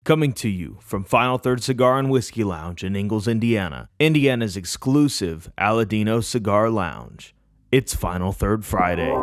Coming to you from Final Third Cigar and Whiskey Lounge in Ingalls, Indiana, Indiana's exclusive Aladino Cigar Lounge. It's Final Third Friday.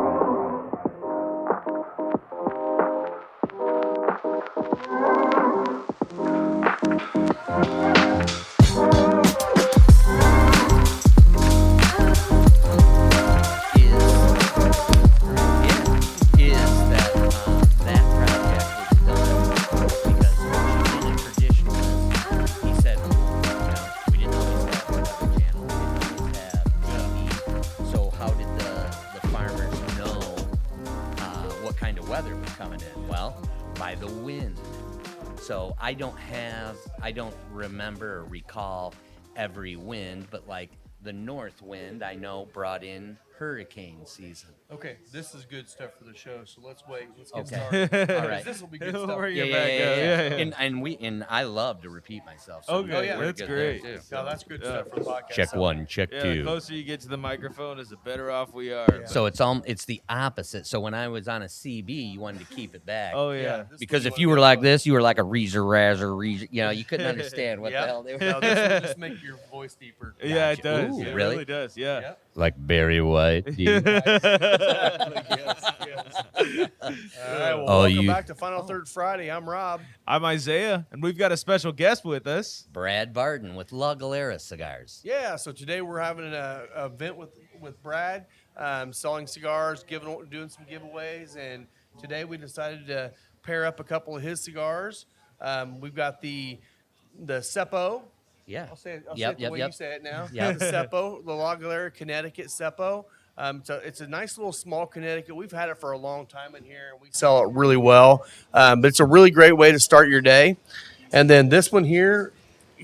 I don't remember or recall every wind, but like the north wind, I know brought in hurricane season. Okay, this is good stuff for the show. So let's wait. Let's get Okay. started. All right. This will be good stuff. Yeah. And I love to repeat myself. So Okay, we're that's good great. there, too. No, that's good stuff for the podcast. Check one, check Yeah, two. the closer you get to the microphone, is the better off we are. Yeah. So it's the opposite. So when I was on a CB, you wanted to keep it back. Oh, yeah. this Because is if what you we were got like going. this, you were like a reezer, you couldn't understand what the Yep. hell they were. No, this will just make your voice deeper. Yeah, it does. Ooh, It really? does, yeah. Yep. Like Barry White. Yes. All right, well, welcome back to Final Third Friday. I'm Rob. I'm Isaiah, and we've got a special guest with us. Brad Barton with La Galera Cigars. Yeah, so today we're having an event with Brad, selling cigars, doing some giveaways, and today we decided to pair up a couple of his cigars. We've got the Seppo. Yeah. I'll say it Yep, the yep, way yep. you say it now. Yep. The Seppo, the La Galera Connecticut Seppo. So it's a nice little small Connecticut. We've had it for a long time in here, and we sell it really well. But it's a really great way to start your day. And then this one here,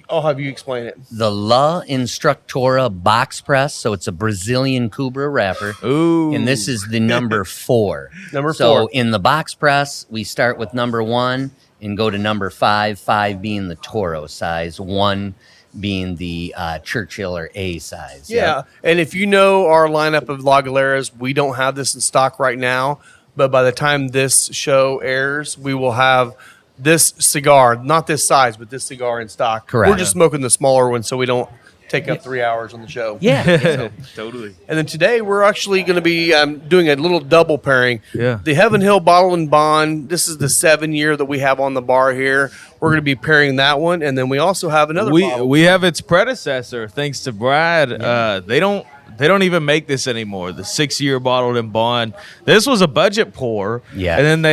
I'll have you explain it. The La Instructora box press. So it's a Brazilian Cubra wrapper. Ooh. And this is the number 4. Number So 4. in the box press, we start with number 1 and go to number 5, 5 being the Toro size, 1 being the Churchill or A size. Yeah, and if you know our lineup of La Galeras, we don't have this in stock right now, but by the time this show airs, we will have this cigar, not this size, but this cigar in stock. Correct. We're just smoking the smaller one so we don't take up 3 hours on the show. Yeah. Totally. And then today we're actually going to be doing a little double pairing. Yeah. The Heaven Hill Bottle and Bond, this is the 7-year that we have on the bar here. We're going to be pairing that one, and then we also have another bottle. We have its predecessor, thanks to Brad. They don't even make this anymore. The 6-year bottled in bond. This was a budget pour. Yeah. And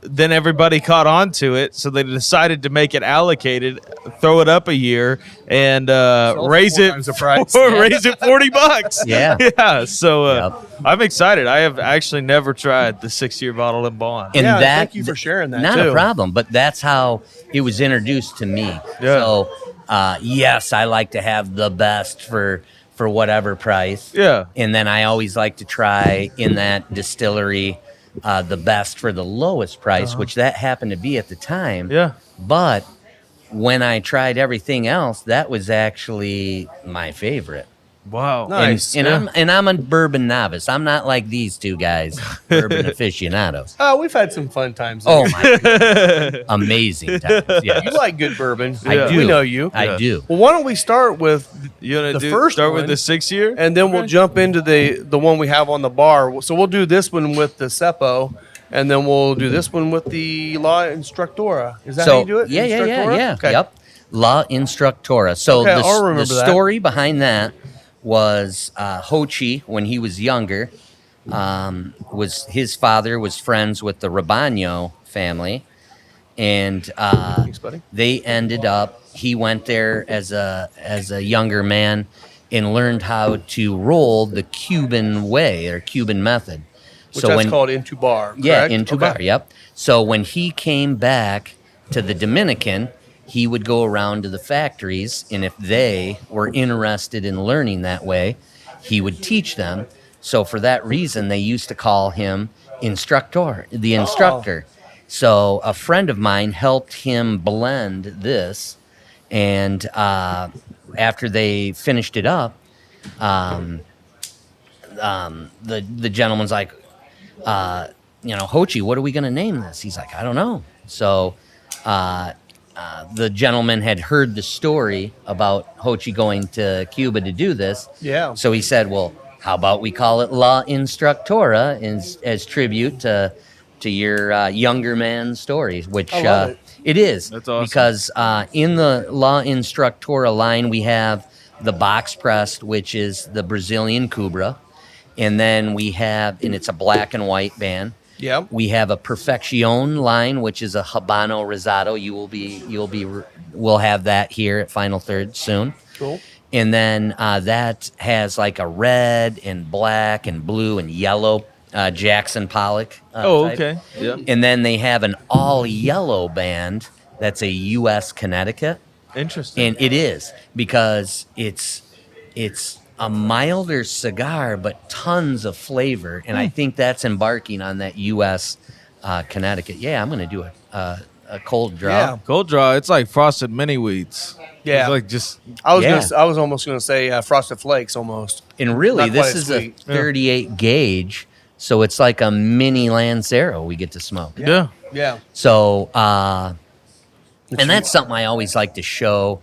then everybody caught on to it, so they decided to make it allocated, throw it up a year, and raise four it times the price. raise it $40. Yeah. Yeah. So Yep. I'm excited. I have actually never tried the 6-year bottle in bond. And Yeah, that, thank you for sharing that, Not too. a problem, but that's how it was introduced to me. Yeah. So, yes, I like to have the best for whatever price. Yeah. And then I always like to try in that distillery the best for the lowest price, which that happened to be at the time. Yeah. But when I tried everything else, that was actually my favorite. Wow. Nice. And Yeah. I'm a bourbon novice. I'm not like these two guys, bourbon aficionados. We've had some fun times. Oh my God. Amazing times. Yeah. You like good bourbon. I do. We know you. I do. Well, why don't we start with You want The to first start one- with the 6-year? and then we'll jump into the one we have on the bar. So we'll do this one with the Seppo, and then we'll do this one with the La Instructora. Is that how you do it? Yeah. Instructora? Okay. Yep. La Instructora. So Okay, the, I'll remember the that. story behind that was Ho Chi, when he was younger, was his father was friends with the Rabano family, and Thanks, buddy. they ended up. He went there as a younger man and learned how to roll the Cuban way or Cuban method. Which that's called into bar. Yeah, correct? into Okay. bar. Yep. So when he came back to the Dominican, he would go around to the factories, and if they were interested in learning that way, he would teach them. So for that reason, they used to call him instructor, the instructor. So a friend of mine helped him blend this, and after they finished it up, the gentleman's like, Hochi, what are we going to name this? He's like, I don't know. So the gentleman had heard the story about Ho Chi going to Cuba to do this. Yeah. So he said, "Well, how about we call it La Instructora as tribute to your younger man's stories?" Which I love it. it is. That's awesome. Because in the La Instructora line, we have the box pressed, which is the Brazilian Cubra, and then we have, and it's a black and white band. Yeah. We have a Perfection line, which is a Habano Rosado. We'll have that here at Final Third soon. Cool. And then that has like a red and black and blue and yellow Jackson Pollock. Oh, type. okay. Yeah. And then they have an all yellow band that's a U.S. Connecticut. Interesting. And it is because it's a milder cigar, but tons of flavor. And I think that's embarking on that U.S. Connecticut. Yeah, I'm going to do a cold draw. Yeah. Cold draw, it's like frosted mini wheats. Yeah. It's like just I was Yeah. I was almost gonna say Frosted Flakes almost. And really, Not quite this as is a sweet. 38 gauge, so it's like a mini Lancero we get to smoke. yeah. Yeah. So, and that's something I always like to show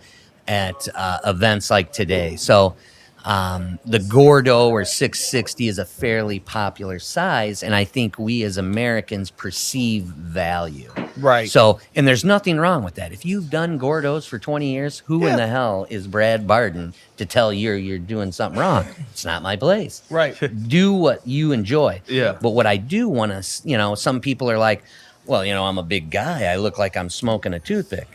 at events like today. So, the Gordo or 660 is a fairly popular size, and I think we as Americans perceive value. Right. So, and there's nothing wrong with that. If you've done Gordos for 20 years, who in Yeah. the hell is Brad Barden to tell you're doing something wrong? It's not my place. Right. Do what you enjoy. Yeah. But what I do want to, some people are like, well, I'm a big guy. I look like I'm smoking a toothpick.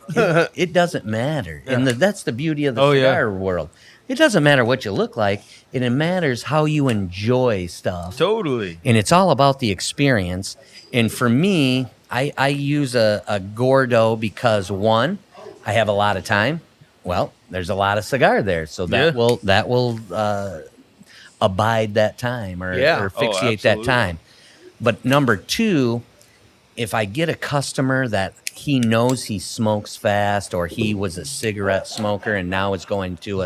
It doesn't matter. And that's the beauty of the Oh, yeah. cigar world. It doesn't matter what you look like. It matters how you enjoy stuff. Totally. And it's all about the experience. And for me, I use a Gordo because, one, I have a lot of time. Well, there's a lot of cigar there, so that Yeah. will abide that time or fixate that absolutely. time. But number two, if I get a customer that he knows he smokes fast or he was a cigarette smoker and now is going to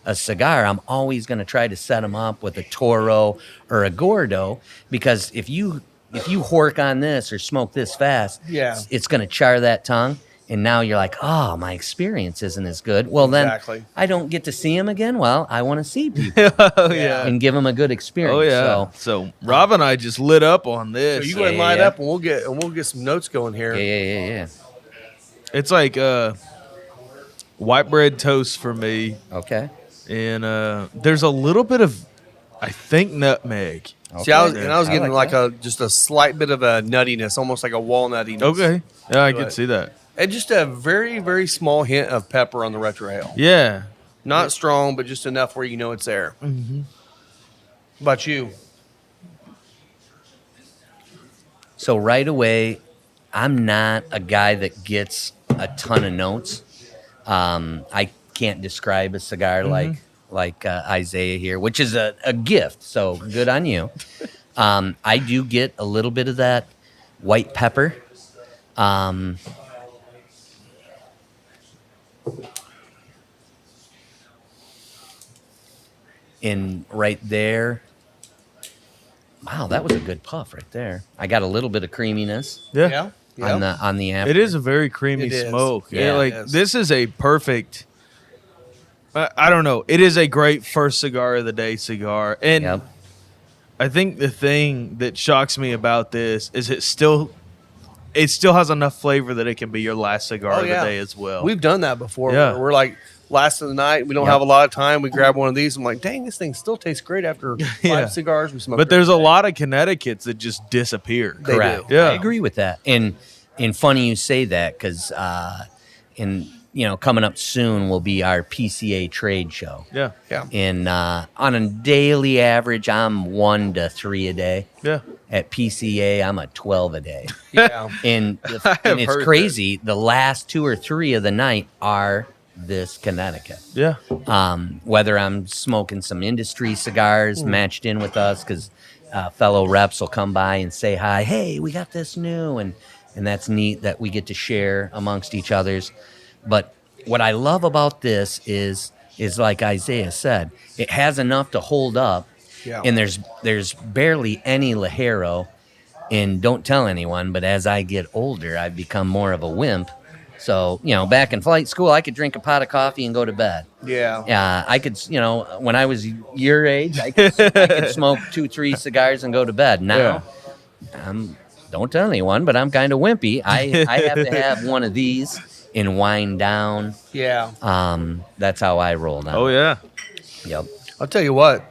a cigar, I'm always going to try to set him up with a Toro or a Gordo, because if you hork on this or smoke this fast, Yeah. it's going to char that tongue. And now you're like, oh, my experience isn't as good. Well, Exactly. then I don't get to see him again. Well, I want to see people Oh yeah. and give them a good experience. Oh yeah. So Rob and I just lit up on this. So you go ahead and line Yeah. up, and we'll get some notes going here. So, yeah. It's like white bread toast for me, Okay. and there's a little bit of, I think, nutmeg. See, I was Okay. getting like like just a slight bit of a nuttiness, almost like a walnuttiness. Okay. Yeah, I can But- see that. And just a very, very small hint of pepper on the retrohale. Yeah. Not strong, but just enough where you know it's there. Mm-hmm. About you? So right away, I'm not a guy that gets a ton of notes. I can't describe a cigar like Isaiah here, which is a gift. So good on you. I do get a little bit of that white pepper. And right there, wow, that was a good puff right there. I got a little bit of creaminess Yeah. on the after. It is a very creamy It is. smoke. Yeah, Like it is. this is a perfect. I don't know. It is a great first cigar of the day cigar, and Yep. I think the thing that shocks me about this is it still has enough flavor that it can be your last cigar Oh, of yeah. the day as well. We've done that before. Yeah. We're like, last of the night, we don't Yep. have a lot of time. We grab one of these. I'm like, dang, this thing still tastes great after five Yeah. cigars we smoked. but there's a lot of Connecticut's that just disappear. They Correct. do. Yeah. I agree with that. And funny you say that because coming up soon will be our PCA trade show. Yeah. Yeah. And on a daily average, I'm 1 to 3 a day. Yeah. At PCA, I'm a 12 a day. Yeah. And, have and it's heard crazy. The last 2 or 3 of the night are this Connecticut. Yeah. Whether I'm smoking some industry cigars matched in with us because fellow reps will come by and say hi. Hey, we got this new, and that's neat that we get to share amongst each others. But what I love about this is like Isaiah said, it has enough to hold up, Yeah. and there's barely any Ligero. And don't tell anyone, but as I get older, I've become more of a wimp. So, back in flight school, I could drink a pot of coffee and go to bed. Yeah. I could, when I was your age, I could smoke 2-3 cigars and go to bed. Now, don't tell anyone, but I'm kind of wimpy. I have to have one of these and wind down. Yeah. That's how I roll now. Oh yeah. Yep. I'll tell you what.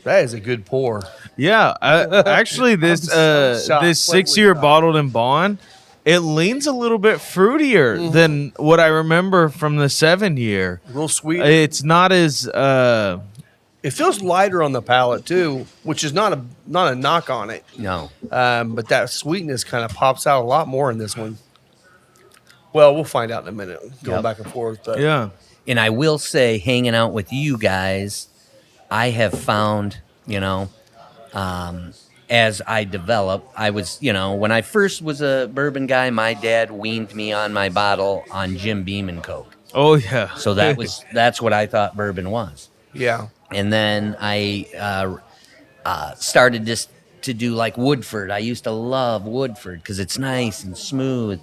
That is a good pour. Yeah. Actually, this shocked. this Pleasantly 6-year shocked. bottled and bond, it leans a little bit fruitier than what I remember from the 7-year. A little sweet. It's not as It feels lighter on the palate too, which is not a knock on it. No. But that sweetness kind of pops out a lot more in this one. Well, we'll find out in a minute. Going Yep. back and forth. But yeah. And I will say, hanging out with you guys, I have found, as I develop, I was, when I first was a bourbon guy, my dad weaned me on my bottle on Jim Beam and Coke. Oh yeah. So that's what I thought bourbon was. yeah. And then I started just to do like Woodford. I used to love Woodford because it's nice and smooth.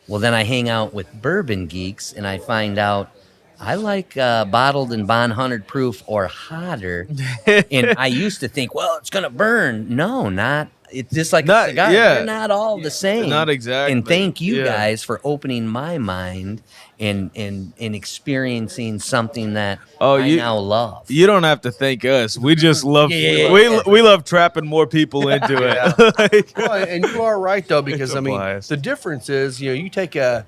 Well, then I hang out with bourbon geeks, and I find out I like bottled and bond 100 proof or hotter. And I used to think, well, it's going to burn. No, not. It's just like a cigar. Yeah. They're not all the same. Not exactly. And thank you Yeah. guys for opening my mind and experiencing something that I now love. You don't have to thank us. We just love Yeah. we love trapping more people into it. Like, Well, and you are right though, because It's a I mean, blast. the difference is, you take a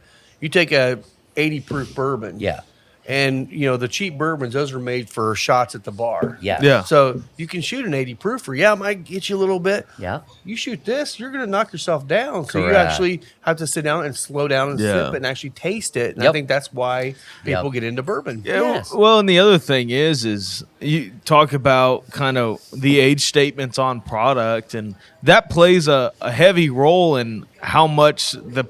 80 proof bourbon. Yeah. And the cheap bourbons, those are made for shots at the bar. Yeah. Yeah. So you can shoot an 80 proofer. Yeah, it might get you a little bit. Yeah. You shoot this, you're going to knock yourself down. So you Correct. actually have to sit down and slow down and Yeah. sip it and actually taste it. And I Yep. think that's why people Yep. get into bourbon. yeah, Yes. well, and the other thing is you talk about kind of the age statements on product, and that plays a heavy role in how much the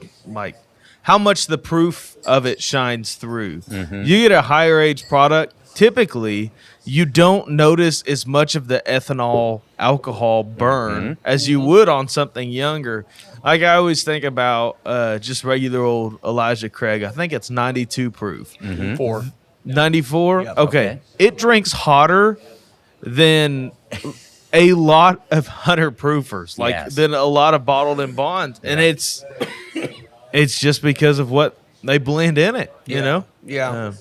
proof of it shines through. You get a higher age product, typically you don't notice as much of the ethanol alcohol burn as you would on something younger. Like I always think about just regular old Elijah Craig. I think it's 92 proof. 4. 94? Yep. Okay. It drinks hotter than a lot of 100 proofers, Yes. than a lot of bottled and bonds. And it's just because of what they blend in it, you know? Yeah.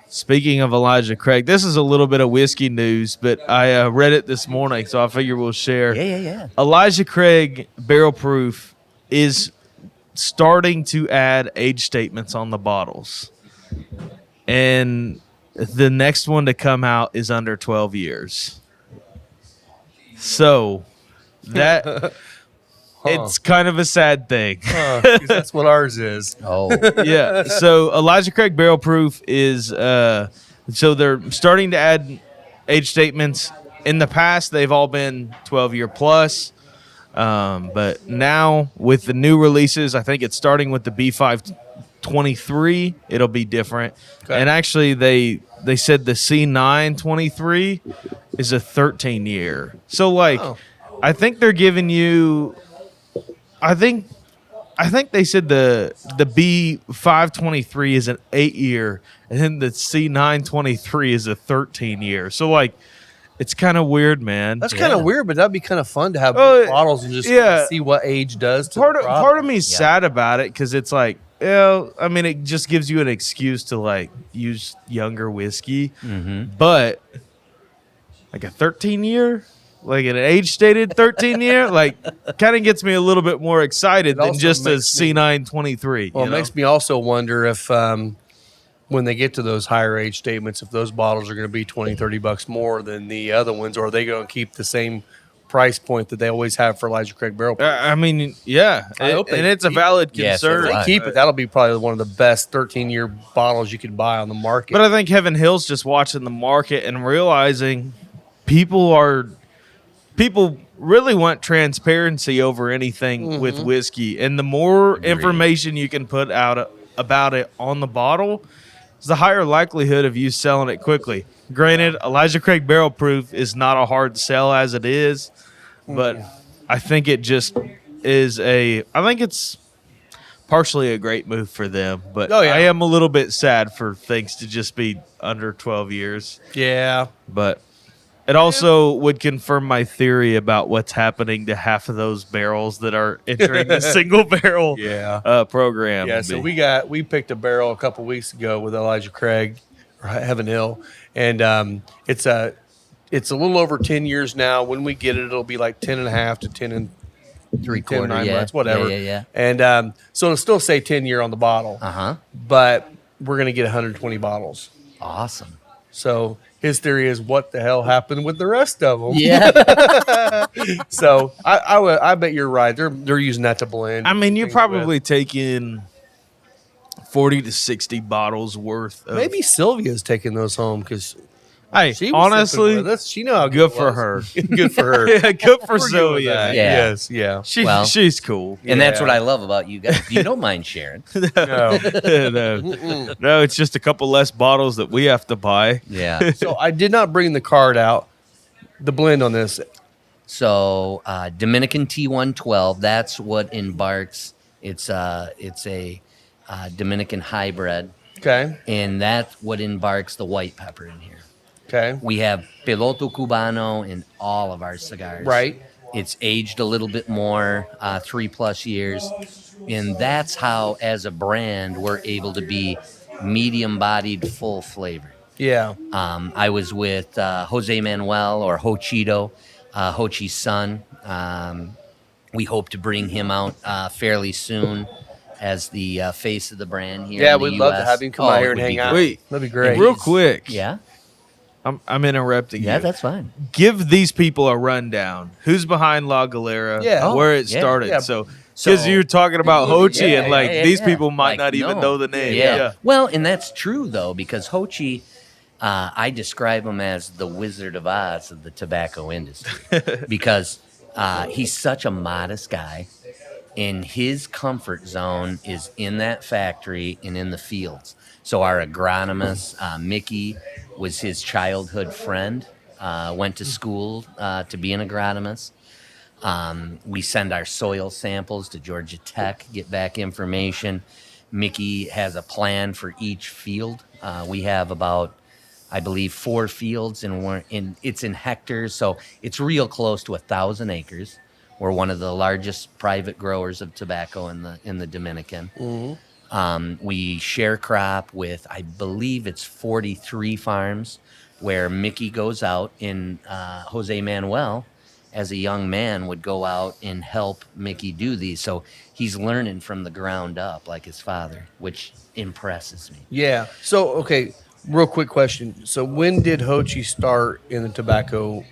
Speaking of Elijah Craig, this is a little bit of whiskey news, but I read it this morning, so I figure we'll share. Yeah. Elijah Craig Barrel Proof is starting to add age statements on the bottles. And the next one to come out is under 12 years. So that it's kind of a sad thing. 'Cause that's what ours is. Oh. Yeah. So Elijah Craig Barrel Proof is so they're starting to add age statements. In the past, they've all been 12-year plus. But now with the new releases, I think it's starting with the B523. It'll be different. Okay. And actually, they said the C923 is a 13-year. So Oh. I think they're giving you. I think they said the B523 is an 8-year, and then the C923 is a 13-year. So it's kind of weird, man. That's kind of weird, but that'd be kind of fun to have Oh, bottles and just yeah. see what age does to part the of product. me is sad about it because it's I mean, it just gives you an excuse to use younger whiskey, but a 13-year. Like an age-stated 13-year, kind of gets me a little bit more excited than also just a makes me- C923. Well, it makes me also wonder if when they get to those higher age statements, if those bottles are going to be $20-$30 more than the other ones, or are they going to keep the same price point that they always have for Elijah Craig Barrel? I mean, yeah, I hope they and it's a keep- valid Yeah, so concern. If they Right. keep it, that'll be probably one of the best 13-year bottles you could buy on the market. But I think Heaven Hill's just watching the market and realizing people really want transparency over anything with whiskey, and the more information you can put out about it on the bottle, is the higher likelihood of you selling it quickly. Granted, Elijah Craig Barrel Proof is not a hard sell as it is, but I think it just is I think it's partially a great move for them. But Oh, yeah. I am a little bit sad for things to just be under 12 years. Yeah. But it also would confirm my theory about what's happening to half of those barrels that are entering the single barrel program. Yeah, so we picked a barrel a couple weeks ago with Elijah Craig, or Heaven Hill, and it's a little over 10 years now. When we get it, it'll be like 10 and a half to 10 and 3/4, 9 yeah. months, whatever. Yeah. And so it'll still say 10 year on the bottle, but we're gonna get 120 bottles. Awesome. So his theory is, what the hell happened with the rest of them? Yeah. So I bet you're right. They're using that to blend. I mean, you're things probably with. taking 40 to 60 bottles worth of. Maybe Sylvia's taking those home because Hey, she was honestly, sipping with us. She know how good it for was. her. Good for her. Yeah, good for We're good with Sylvia. that. Yeah. Yes. Yeah. She's cool. And that's Yeah. what I love about you guys. You don't mind sharing. No. No, it's just a couple less bottles that we have to buy. Yeah. So I did not bring the card out. The blend on this. So Dominican T112, that's what embarks. It's a Dominican hybrid, Okay. and that's what embarks the white pepper in here. Okay. We have Piloto Cubano in all of our cigars. Right. It's aged a little bit more, 3+ years. And that's how, as a brand, we're able to be medium-bodied, full flavored. Yeah. I was with Jose Manuel, or Hochito, Hochi's son. We hope to bring him out fairly soon as the face of the brand here. Yeah, in the we'd love to US. have him come out Oh, here it and would be hang out. great. Wait, That'd be great. real quick. Yeah, I'm interrupting yeah, you. that's fine. Give these people a rundown. Who's behind La Galera? Yeah. Where it yeah. started. Yeah. So, So- because you're talking about Hochi Yeah, and like yeah, these yeah. people might Like, not even no. know the name. Yeah. Well, and that's true though, because Hochi, I describe him as the Wizard of Oz of the tobacco industry because he's such a modest guy, and his comfort zone is in that factory and in the fields. So our agronomist, Mickey, was his childhood friend. Went to school to be an agronomist. We send our soil samples to Georgia Tech, get back information. Mickey has a plan for each field. We have about, I believe, 4 fields, and it's in hectares, so it's real close to 1,000 acres. We're one of the largest private growers of tobacco in the Dominican. We share crop with, I believe it's 43 farms, where Mickey goes out, and Jose Manuel, as a young man, would go out and help Mickey do these. So he's learning from the ground up like his father, which impresses me. Yeah. So, okay, real quick question. So when did Hochi start in the tobacco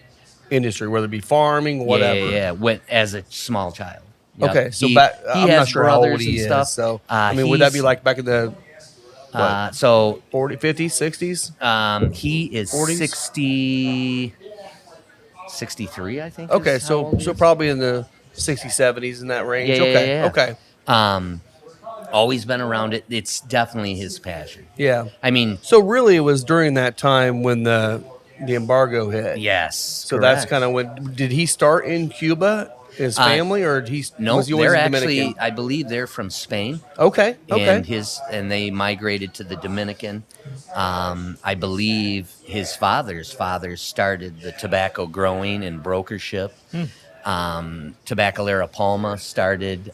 industry, whether it be farming, whatever? Yeah. Went as a small child. Yep. Okay, so He I'm has not sure how old brothers he and is. stuff. So, I mean, would that be he's- like back in the So 40s, 50s, 60s? he is 40s? 63, I think. Okay, is how so old he so is. probably in the 60s, 70s, in that range. Yeah, okay, yeah, yeah. okay. Always been around it. It's definitely his passion. Yeah. I mean, So really it was during that time when the embargo hit. yes. So that's kind of when, did he start in Cuba, his family, or No, was he always they're a actually, Dominican? I believe they're from Spain. Okay, okay. And they migrated to the Dominican. I believe his father's father started the tobacco growing and brokership. Tabacalera Palma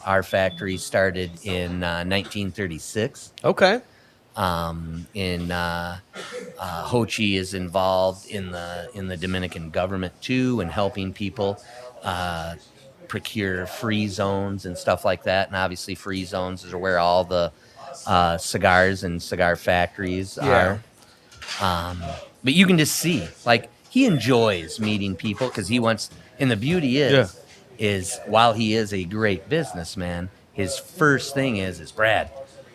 our factory started in 1936. Okay. Hochi is involved in the Dominican government too, and helping people procure free zones and stuff like that. And obviously, free zones are where all the cigars and cigar factories Yeah. are. But you can just see, like, he enjoys meeting people because he wants. And the beauty is while he is a great businessman, his first thing is Brad,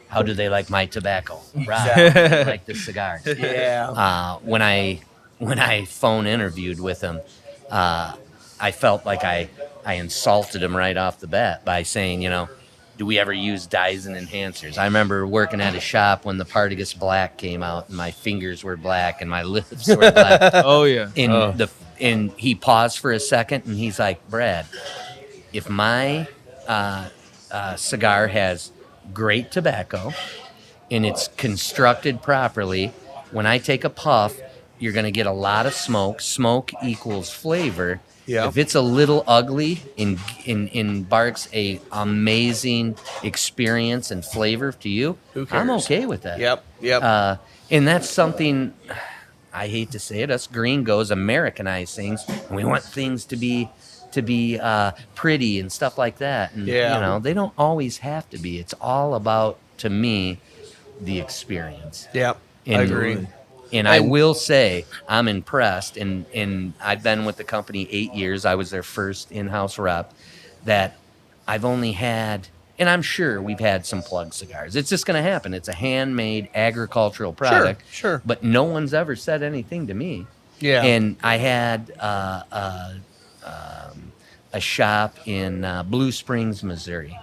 how do they like my tobacco? Brad, how do they like the cigars? Yeah. When I phone interviewed with him, I felt like I insulted him right off the bat by saying, do we ever use dyes and enhancers? I remember working at a shop when the Partagas Black came out, and my fingers were black and my lips were black. Oh yeah. And he paused for a second, and he's like, Brad, if my cigar has great tobacco, and it's constructed properly. When I take a puff, you're going to get a lot of smoke. Smoke equals flavor. Yeah. If it's a little ugly and embarks a amazing experience and flavor to you, Who cares? I'm okay with that. Yep. And that's something, I hate to say it, us gringos Americanize things, and we want things to be pretty and stuff like that. And, Yeah. they don't always have to be. It's all about, to me, the experience. Yep. I And- agree. And I will say I'm impressed, and I've been with the company 8 years. I was their first in-house rep. That I've only had, and I'm sure we've had some plug cigars. It's just going to happen. It's a handmade agricultural product. Sure. But no one's ever said anything to me. Yeah. And I had a shop in Blue Springs, Missouri.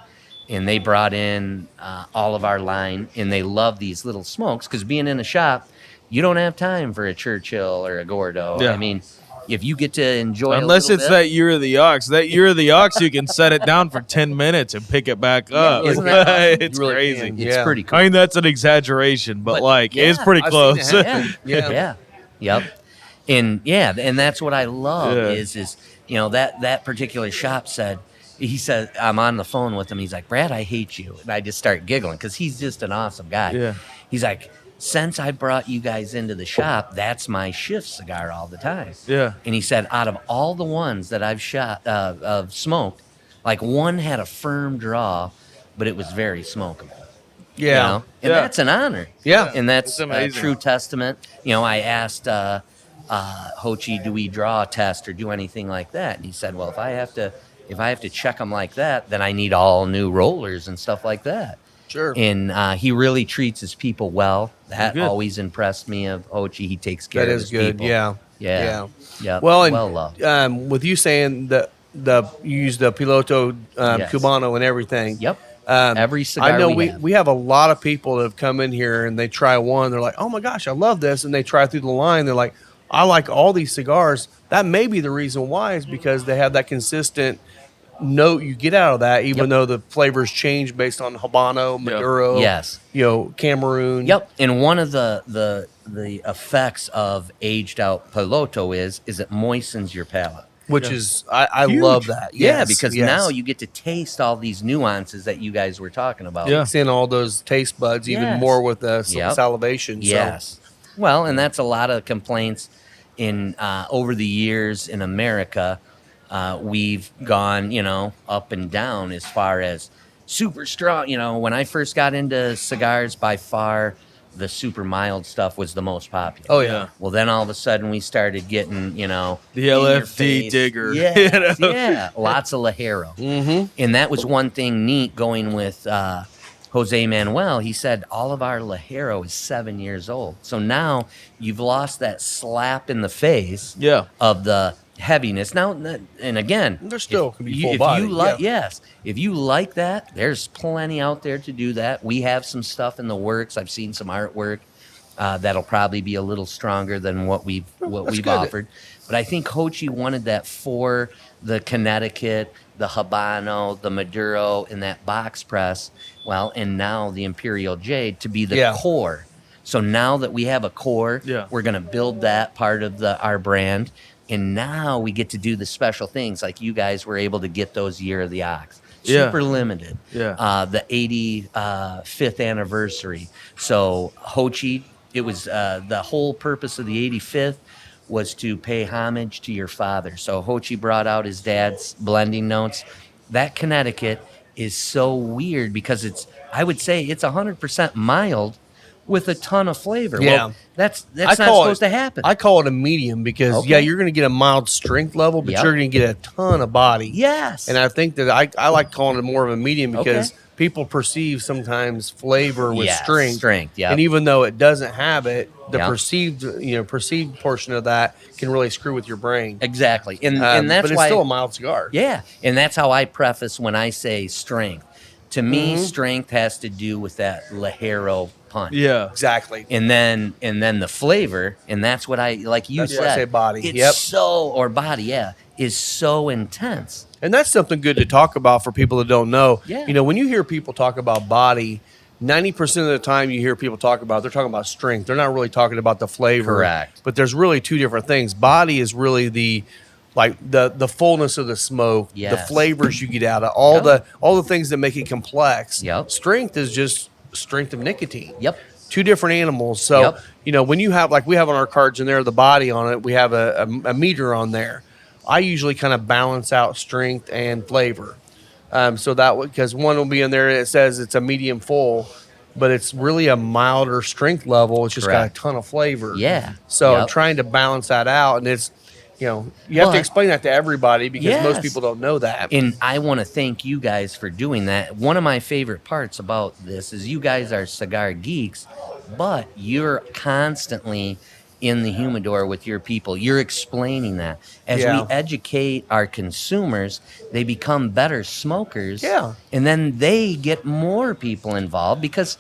And they brought in all of our line, and they love these little smokes because being in a shop, you don't have time for a Churchill or a Gordo. Yeah. I mean, if you get to enjoy Unless a it's little bit, that year of the ox. That year of the ox, you can set it down for 10 minutes and pick it back up. isn't that awesome? It's You really crazy. can. it's Yeah. pretty cool. I mean, that's an exaggeration, but like, yeah, it's pretty I've seen close. it happen. Yeah. Yeah. Yep. And and that's what I love Yeah. is that particular shop said, he said, I'm on the phone with him. He's like, Brad, I hate you. And I just start giggling because he's just an awesome guy. Yeah. He's like, since I brought you guys into the shop, that's my shift cigar all the time. Yeah. And he said, out of all the ones that I've smoked, like one had a firm draw, but it was very smokable. Yeah. And Yeah. that's an honor. Yeah. And that's It's a amazing. true testament. I asked Ho Chi, do we draw a test or do anything like that? And he said, well, if I have to check them like that, then I need all new rollers and stuff like that. Sure. And he really treats his people well. That Good. always impressed me of Ho Chi. He takes care That of is his good. people. Yeah. Yeah. Well, and well loved. with you saying that you use the Piloto Yes. Cubano and everything. Yep. Every cigar I know we we have a lot of people that have come in here and they try one. They're like, oh my gosh, I love this. And they try through the line. They're like, I like all these cigars. That may be the reason why is because they have that consistent note you get out of that, even though the flavors change based on Habano, Maduro, Yes. Cameroon. Yep. And one of the effects of aged out Piloto is it moistens your palate. Which is, I love that. Yeah, Yes, because yes. now you get to taste all these nuances that you guys were talking about. Yeah. Mix in all those taste buds even Yes. more with the Yep. salivation. Yes. Well, and that's a lot of complaints in over the years in America. We've gone, up and down as far as super strong. When I first got into cigars, by far the super mild stuff was the most popular. Oh, yeah. Well, then all of a sudden we started getting, The in your LFD face. digger. Yes, yeah, lots of Ligero. Mm-hmm. And that was one thing neat going with Jose Manuel. He said all of our Ligero is 7 years old. So now you've lost that slap in the face Yeah. of the heaviness. Now, and again, There still can be if full if body, you like, yeah. yes, if you like that, there's plenty out there to do that. We have some stuff in the works. I've seen some artwork that'll probably be a little stronger than what we've good. offered. But I think Ho Chi wanted that for the Connecticut, the Habano, the Maduro, and that box press. Well, and now the Imperial Jade to be the Yeah. core. So now that we have a core, Yeah. we're going to build that part of our brand. And now we get to do the special things like you guys were able to get those Year of the Ox. Yeah. Super limited. Yeah. The 85th anniversary. So Ho Chi, it was the whole purpose of the 85th was to pay homage to your father. So Ho Chi brought out his dad's blending notes. That Connecticut is so weird because I would say it's 100% mild with a ton of flavor. Yeah. Well, that's I not call supposed it- to happen. I call it a medium because, Okay. you're going to get a mild strength level, but Yep. you're going to get a ton of body. Yes. And I think that I like calling it more of a medium because Okay. people perceive sometimes flavor with Yes, strength. strength, yep. And even though it doesn't have it, the Yep. perceived portion of that can really screw with your brain. Exactly. And that's but it's why still a mild cigar. Yeah, and that's how I preface when I say strength. To me, Mm-hmm. strength has to do with that Ligero punch. Yeah. Exactly. And then the flavor, and that's what I like you That's said. why I say body. It's Yep. so or body, yeah. is so intense. And that's something good to talk about for people that don't know. Yeah. You know, when you hear people talk about body, 90% of the time you hear people talk about, they're talking about strength. They're not really talking about the flavor. Correct. But there's really two different things. Body is really the fullness of the smoke, the Yes. flavors you get out of all the things that make it complex. Yep. Strength is just strength of nicotine. Yep. Two different animals. So, Yep. you know, when you have, like we have on our cards in there, the body on it, we have a meter on there. I usually kind of balance out strength and flavor. So that because one will be in there, it says it's a medium full, but it's really a milder strength level. It's just Correct. got a ton of flavor. Yeah. So I'm Yep. trying to balance that out. And it's, you know, you have to But- explain that to everybody because Yes. most people don't know that. And I want to thank you guys for doing that. One of my favorite parts about this is you guys are cigar geeks, but you're constantly in the humidor with your people. You're explaining that. As Yeah. we educate our consumers, they become better smokers. Yeah. And then they get more people involved because,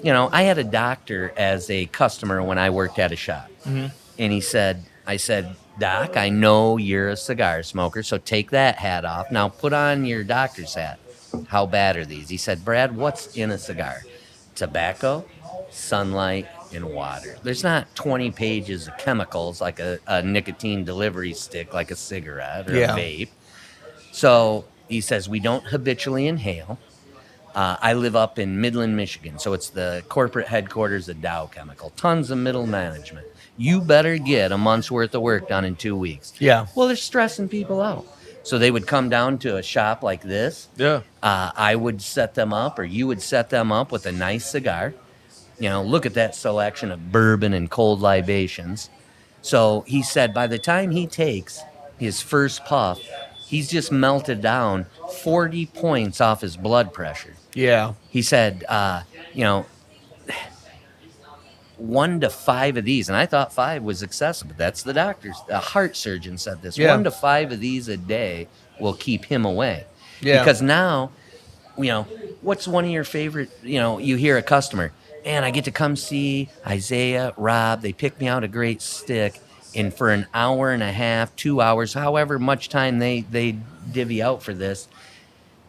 you know, I had a doctor as a customer when I worked at a shop. Mm-hmm. And I said, Doc, I know you're a cigar smoker, so take that hat off. Now put on your doctor's hat. How bad are these? He said, Brad, what's in a cigar? Tobacco, sunlight, and water. There's not 20 pages of chemicals like a nicotine delivery stick, like a cigarette or Yeah. a vape. So he says, we don't habitually inhale. I live up in Midland, Michigan, so it's the corporate headquarters of Dow Chemical. Tons of middle management. You better get a month's worth of work done in 2 weeks. Yeah. Well, they're stressing people out. So they would come down to a shop like this. Yeah. I would set them up, or you would set them up with a nice cigar. You know, look at that selection of bourbon and cold libations. So he said by the time he takes his first puff, he's just melted down 40 points off his blood pressure. Yeah. He said, you know, 1 to 5 of these, and I thought 5 was excessive, but that's the doctor's. The heart surgeon said this. Yeah. 1 to 5 of these a day will keep him away. Yeah. Because now, you know, what's one of your favorite, you know, you hear a customer, man, I get to come see Isaiah, Rob, they pick me out a great stick, and for an hour and a half, 2 hours, however much time they divvy out for this,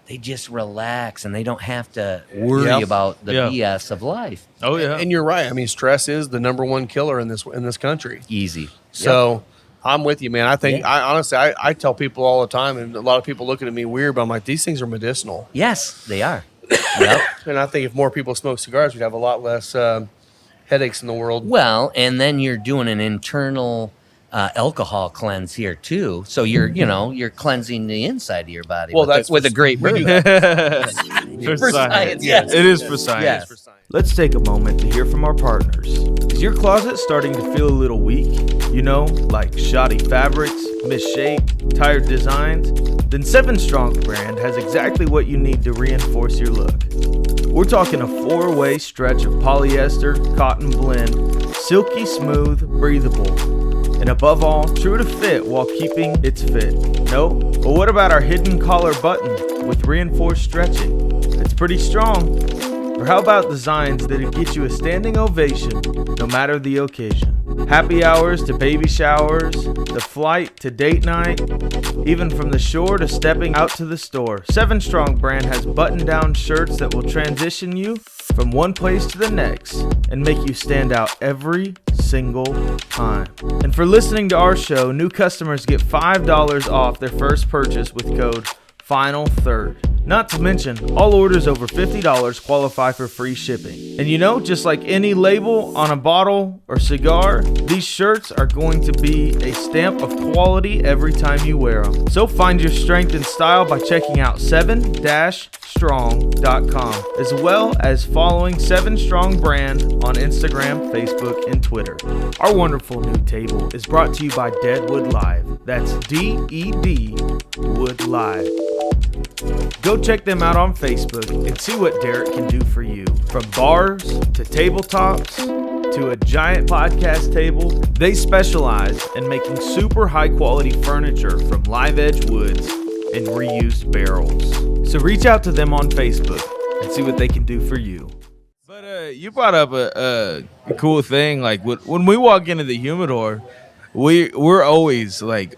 they just relax and they don't have to worry Yep. about the Yeah. BS of life. Oh yeah. And you're right. I mean, stress is the number one killer in this country. Easy. So I'm with you, man. I think I honestly I tell people all the time, and a lot of people looking at me weird, but I'm like, these things are medicinal. Yes, they are. Yep. And I think if more people smoke cigars, we'd have a lot less headaches in the world. Well, and then you're doing an internal alcohol cleanse here too. So you're cleansing the inside of your body. Well, with that's with a great we do bourbon. For For science, yes. It is for science. Yes. Let's take a moment to hear from our partners. Is your closet starting to feel a little weak? You know, like shoddy fabrics, misshaped, tired designs? Then 7 Strong brand has exactly what you need to reinforce your look. We're talking a 4-way stretch of polyester, cotton blend, silky smooth, breathable, and above all, true to fit while keeping its fit. No? But what about our hidden collar button with reinforced stretching? It's pretty strong. Or how about designs that'll get you a standing ovation no matter the occasion? Happy hours to baby showers, the flight to date night, even from the shore to stepping out to the store. 7 Strong brand has button-down shirts that will transition you from one place to the next and make you stand out every single time. And for listening to our show, new customers get $5 off their first purchase with code FINAL3rd. Not to mention, all orders over $50 qualify for free shipping. And you know, just like any label on a bottle or cigar, these shirts are going to be a stamp of quality every time you wear them. So find your strength and style by checking out 7-strong.com, as well as following 7 Strong brand on Instagram, Facebook, and Twitter. Our wonderful new table is brought to you by Deadwood Live. That's D-E-D Wood Live. Go check them out on Facebook and see what Derek can do for you. From bars to tabletops to a giant podcast table, they specialize in making super high quality furniture from live edge woods and reused barrels. So reach out to them on Facebook and see what they can do for you. But you brought up a cool thing. Like when we walk into the humidor, we're always like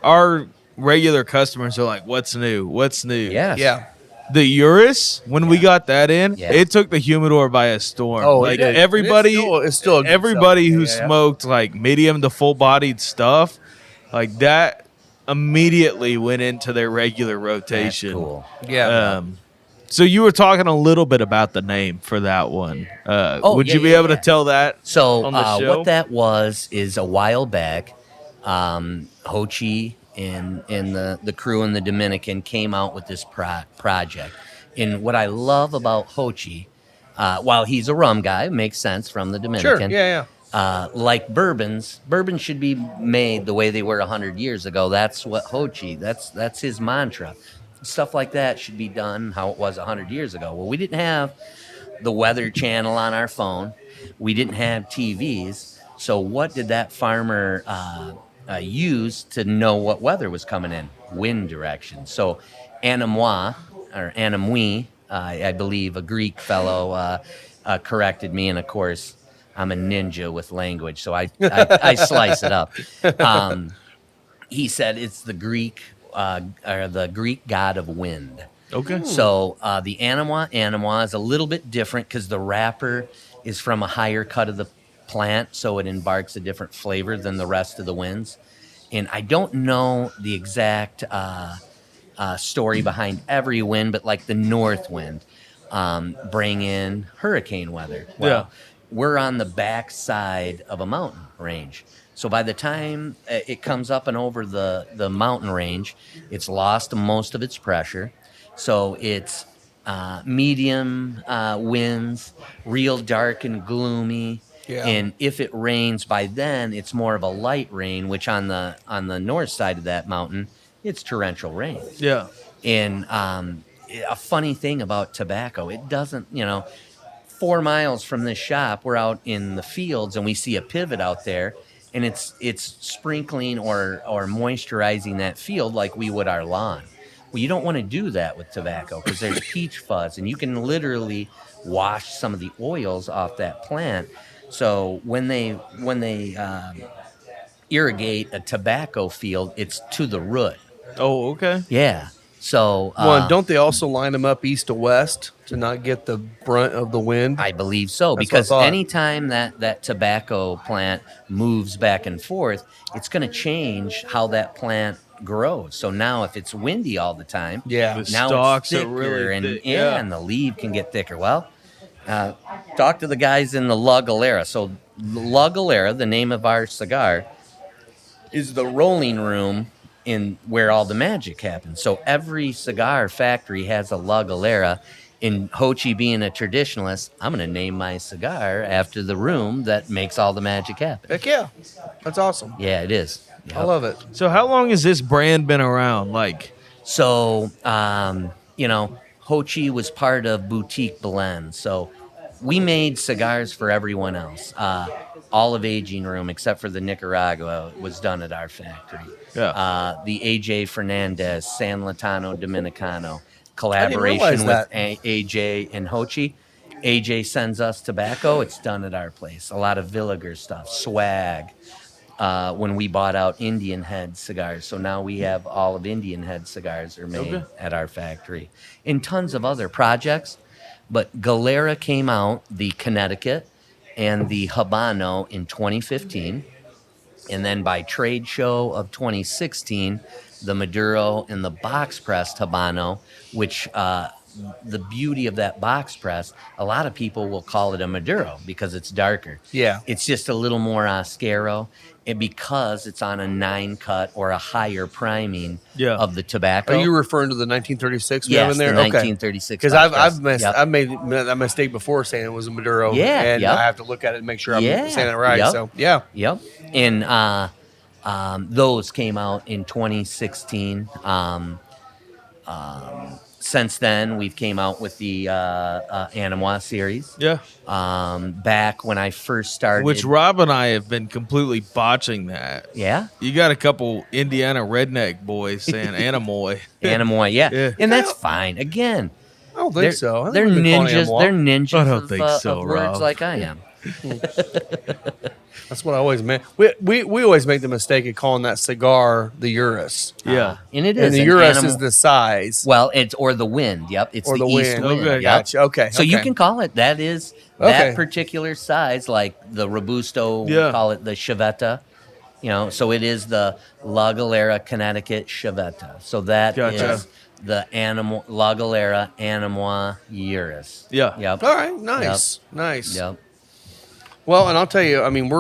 regular customers are like, "What's new? What's new?" Yes. Yeah. The Urus, when we got that in, Yeah. it took the humidor by a storm. Oh, like it did. everybody, It's still a good everybody seller. who Yeah, yeah. smoked like medium to full bodied stuff, like that, immediately went into their regular That's rotation. cool. Yeah. So you were talking a little bit about the name for that one. Would yeah, you be yeah, able yeah. to tell that? So on the show? what that was is a while back, Ho Chi and the crew in the Dominican came out with this project. And what I love about Ho Chi, while he's a rum guy, makes sense from the Sure. Dominican. Yeah. Like bourbons should be made the way they were 100 years ago. That's what Ho Chi, that's his mantra. Stuff like that should be done how it was 100 years ago. Well, we didn't have the Weather Channel on our phone. We didn't have TVs. So what did that farmer use to know what weather was coming in? Wind direction. So Anamwa, or Anamwi, I believe a Greek fellow corrected me. And of course, I'm a ninja with language, so I slice it up. He said it's the Greek or the Greek god of wind. Okay. So the Anamwa is a little bit different because the wrapper is from a higher cut of the plant, so it embarks a different flavor than the rest of the winds. And I don't know the exact story behind every wind, but like the north wind bring in hurricane weather. Well, we're on the back side of a mountain range. So by the time it comes up and over the mountain range, it's lost most of its pressure. So it's medium winds, real dark and gloomy. Yeah. And if it rains by then, it's more of a light rain, which on the north side of that mountain, it's torrential rain. Yeah. And a funny thing about tobacco, it doesn't, 4 miles from this shop, we're out in the fields and we see a pivot out there, and it's sprinkling or moisturizing that field like we would our lawn. Well, you don't want to do that with tobacco because there's peach fuzz, and you can literally wash some of the oils off that plant. So when they irrigate a tobacco field, it's to the root. Oh, okay. Yeah. So Don't they also line them up east to west to not get the brunt of the wind? I believe so, That's what I because thought. anytime that tobacco plant moves back and forth, it's going to change how that plant grows. So now if it's windy all the time, Yeah. The now stalks it's are thicker really and thick, yeah, yeah. and the leaf can get thicker. Well, talk to the guys in the La Galera. So La Galera, the name of our cigar, is the rolling room in where all the magic happens. So every cigar factory has a La Galera. In Ho Chi being a traditionalist, I'm going to name my cigar after the room that makes all the magic happen. Heck yeah. That's awesome. Yeah, it is. Yep. I love it. So how long has this brand been around? Like, So, Ho Chi was part of Boutique Blend. So we made cigars for everyone else. All of Aging Room, except for the Nicaragua, was done at our factory. Yeah. The AJ Fernandez, San Latano Dominicano, realize collaboration with that. AJ and Ho Chi. AJ sends us tobacco. It's done at our place. A lot of Villiger stuff, swag. When we bought out Indian Head cigars. So now we have all of Indian Head cigars are made at our factory. And tons of other projects. But Galera came out, the Connecticut and the Habano in 2015. And then by trade show of 2016, the Maduro and the box pressed Habano, which the beauty of that box press, a lot of people will call it a Maduro because it's darker. Yeah. It's just a little more Oscaro, and because it's on a 9 cut or a higher priming of the tobacco. Are you referring to the 1936 we Yes, have in there? the 1936 Because box I've press. Yep. I've made that mistake before saying it was a Maduro. Yeah, And yep. I have to look at it and make sure I'm Yeah, saying it right. yep. So yeah. Yep. And those came out in 2016. Since then, we've came out with the Anamwa series. yeah. Back when I first started. Which Rob and I have been completely botching that. Yeah? You got a couple Indiana redneck boys saying Anamoy. Anamwa, yeah. Yeah. And that's fine. Again, I don't think so. I think they're we've been calling ninjas. Amwa. They're ninjas I don't think so, of words Rob. like I am. That's what I always meant. We always make the mistake of calling that cigar the Urus. Yeah. And it And is the an Urus animal. is the size. Well, it's or the wind. Yep, it's Or the the east wind. wind. Okay. Yep. Gotcha. Okay, So you okay. can call it that is Okay. that particular size, like the Robusto. Yeah. Call it the Chevetta. So it is the La Galera Connecticut Chevetta. So that Gotcha. is the animal La Galera Animois Urus. Yeah. Yep. All right. Nice. Nice. Yep. Well, and I'll tell you, I mean,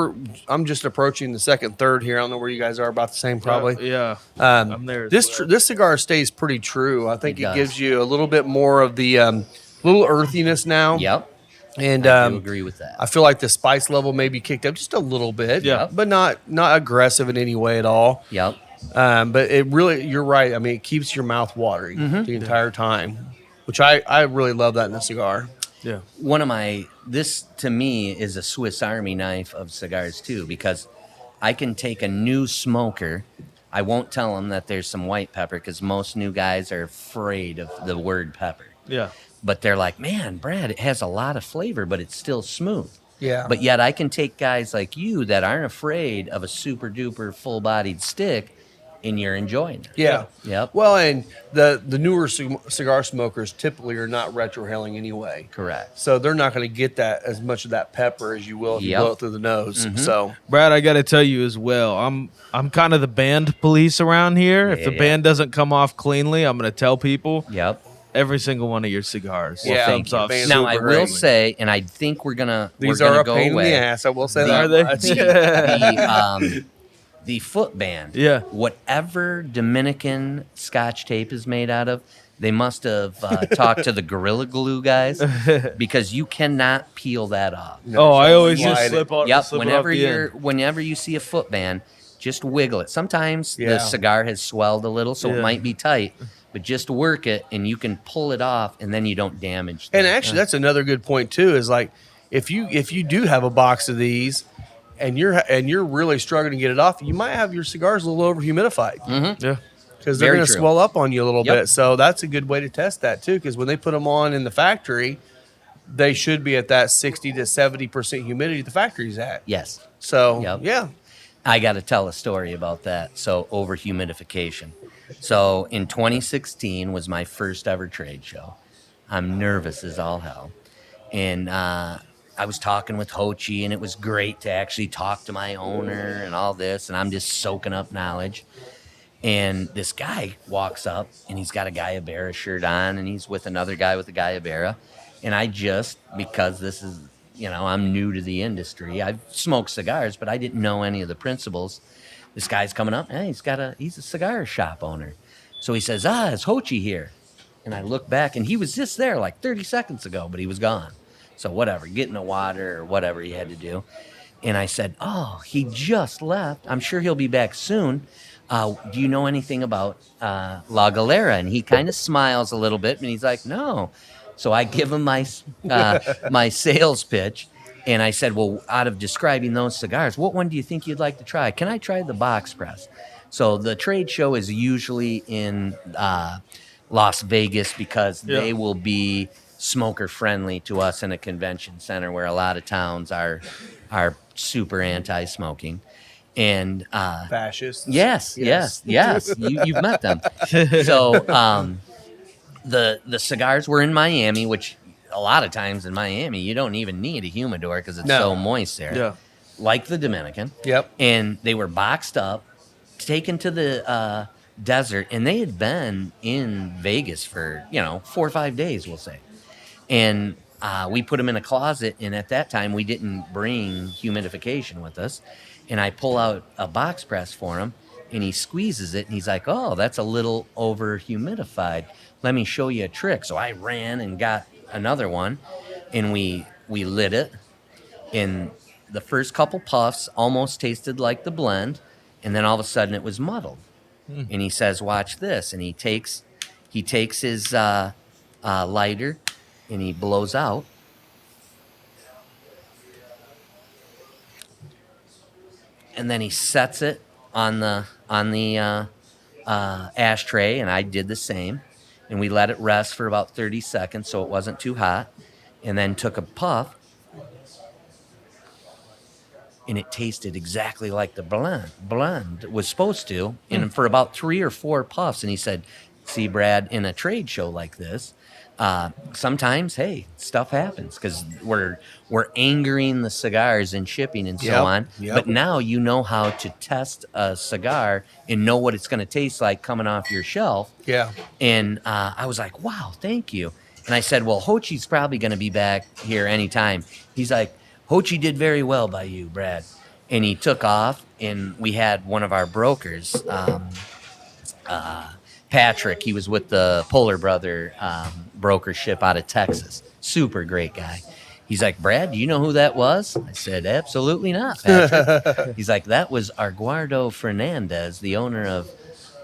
I'm just approaching the second, third here. I don't know where you guys are, about the same probably. Yeah. Um, I'm there as This well. this cigar stays pretty true. I think It it does. gives you a little bit more of the little earthiness now. Yep. And I do agree with that. I feel like the spice level may be kicked up just a little bit. Yeah. But not aggressive in any way at all. Yep. But it really, you're right. I mean, it keeps your mouth watering Mm-hmm. the entire time, which I really love that in a cigar. Yeah. This to me is a Swiss Army knife of cigars too, because I can take a new smoker. I won't tell them that there's some white pepper because most new guys are afraid of the word pepper. Yeah. But they're like, man, Brad, it has a lot of flavor, but it's still smooth. Yeah. But yet I can take guys like you that aren't afraid of a super duper full bodied stick, and you're enjoying it. Yeah. Yep. Well, and the newer cigar smokers typically are not retrohaling anyway. Correct. So they're not going to get that as much of that pepper as you will if you Yep. blow it through the nose. Mm-hmm. So Brad, I got to tell you as well. I'm kind of the band police around here. If the Yeah. band doesn't come off cleanly, I'm going to tell people Yep. every single one of your cigars. Yeah, comes off band's Now super I will great. say, and I think we're gonna these we're gonna are a go pain away. in the ass. I will say The- that. Are they? much. The foot band. Yeah. Whatever Dominican Scotch tape is made out of, they must have talked to the Gorilla Glue guys because you cannot peel that off. Oh, I always Slide just it. slip on. Yep. Slip Whenever it off the end. whenever you see a foot band, just wiggle it. Sometimes Yeah. the cigar has swelled a little, so Yeah. it might be tight, but just work it and you can pull it off, and then you don't damage. And the- actually, that's another good point too. Is like if you do have a box of these, and you're really struggling to get it off, you might have your cigars a little over humidified Yeah. because they're Very going to true. swell up on you a little Yep. bit. So that's a good way to test that too. Because when they put them on in the factory, they should be at that 60 to 70% humidity the factory's at. yes. So Yep. yeah, I got to tell a story about that. So over humidification. So in 2016 was my first ever trade show. I'm nervous as all hell, and I was talking with Ho Chi, and it was great to actually talk to my owner and all this, and I'm just soaking up knowledge. And this guy walks up, and he's got a Galera shirt on, and he's with another guy with a Galera. And I just, because this is, I'm new to the industry. I've smoked cigars, but I didn't know any of the principles. This guy's coming up, and he's a cigar shop owner. So he says, it's Ho Chi here. And I look back, and he was just there like 30 seconds ago, but he was gone. So whatever, getting the water or whatever he had to do. And I said, he just left. I'm sure he'll be back soon. Do you know anything about La Galera? And he kind of smiles a little bit, and he's like, no. So I give him my my sales pitch, and I said, well, out of describing those cigars, what one do you think you'd like to try? Can I try the box press? So the trade show is usually in Las Vegas because they will be smoker friendly to us in a convention center where a lot of towns are super anti-smoking. And fascists. yes. You've met them. So the cigars were in Miami, which a lot of times in Miami you don't even need a humidor because it's so moist there. Yeah. Like the Dominican. Yep. And they were boxed up, taken to the desert, and they had been in Vegas for 4 or 5 days, we'll say. And we put them in a closet, and at that time we didn't bring humidification with us. And I pull out a box press for him, and he squeezes it, and he's like, oh, that's a little over humidified. Let me show you a trick. So I ran and got another one, and we lit it, and the first couple puffs almost tasted like the blend, and then all of a sudden it was muddled. And he says, watch this. And he takes his lighter, and he blows out. And then he sets it on the ashtray, and I did the same. And we let it rest for about 30 seconds so it wasn't too hot. And then took a puff. and it tasted exactly like the blend was supposed to. And for about 3 or 4 puffs, and he said, "See, Brad, in a trade show like this, sometimes, hey, stuff happens because we're angering the cigars and shipping and so on. But now you know how to test a cigar and know what it's going to taste like coming off your shelf." Yeah. And I was like, "Wow, thank you." And I said, "Well, Ho Chi's probably going to be back here anytime." He's like, "Ho Chi did very well by you, Brad." And he took off, and we had one of our brokers, Patrick. He was with the Polar Brother brokership out of Texas. Super great guy. He's like, "Brad, do you know who that was?" I said, "Absolutely not, Patrick." He's like, "That was Arguardo Fernandez, the owner of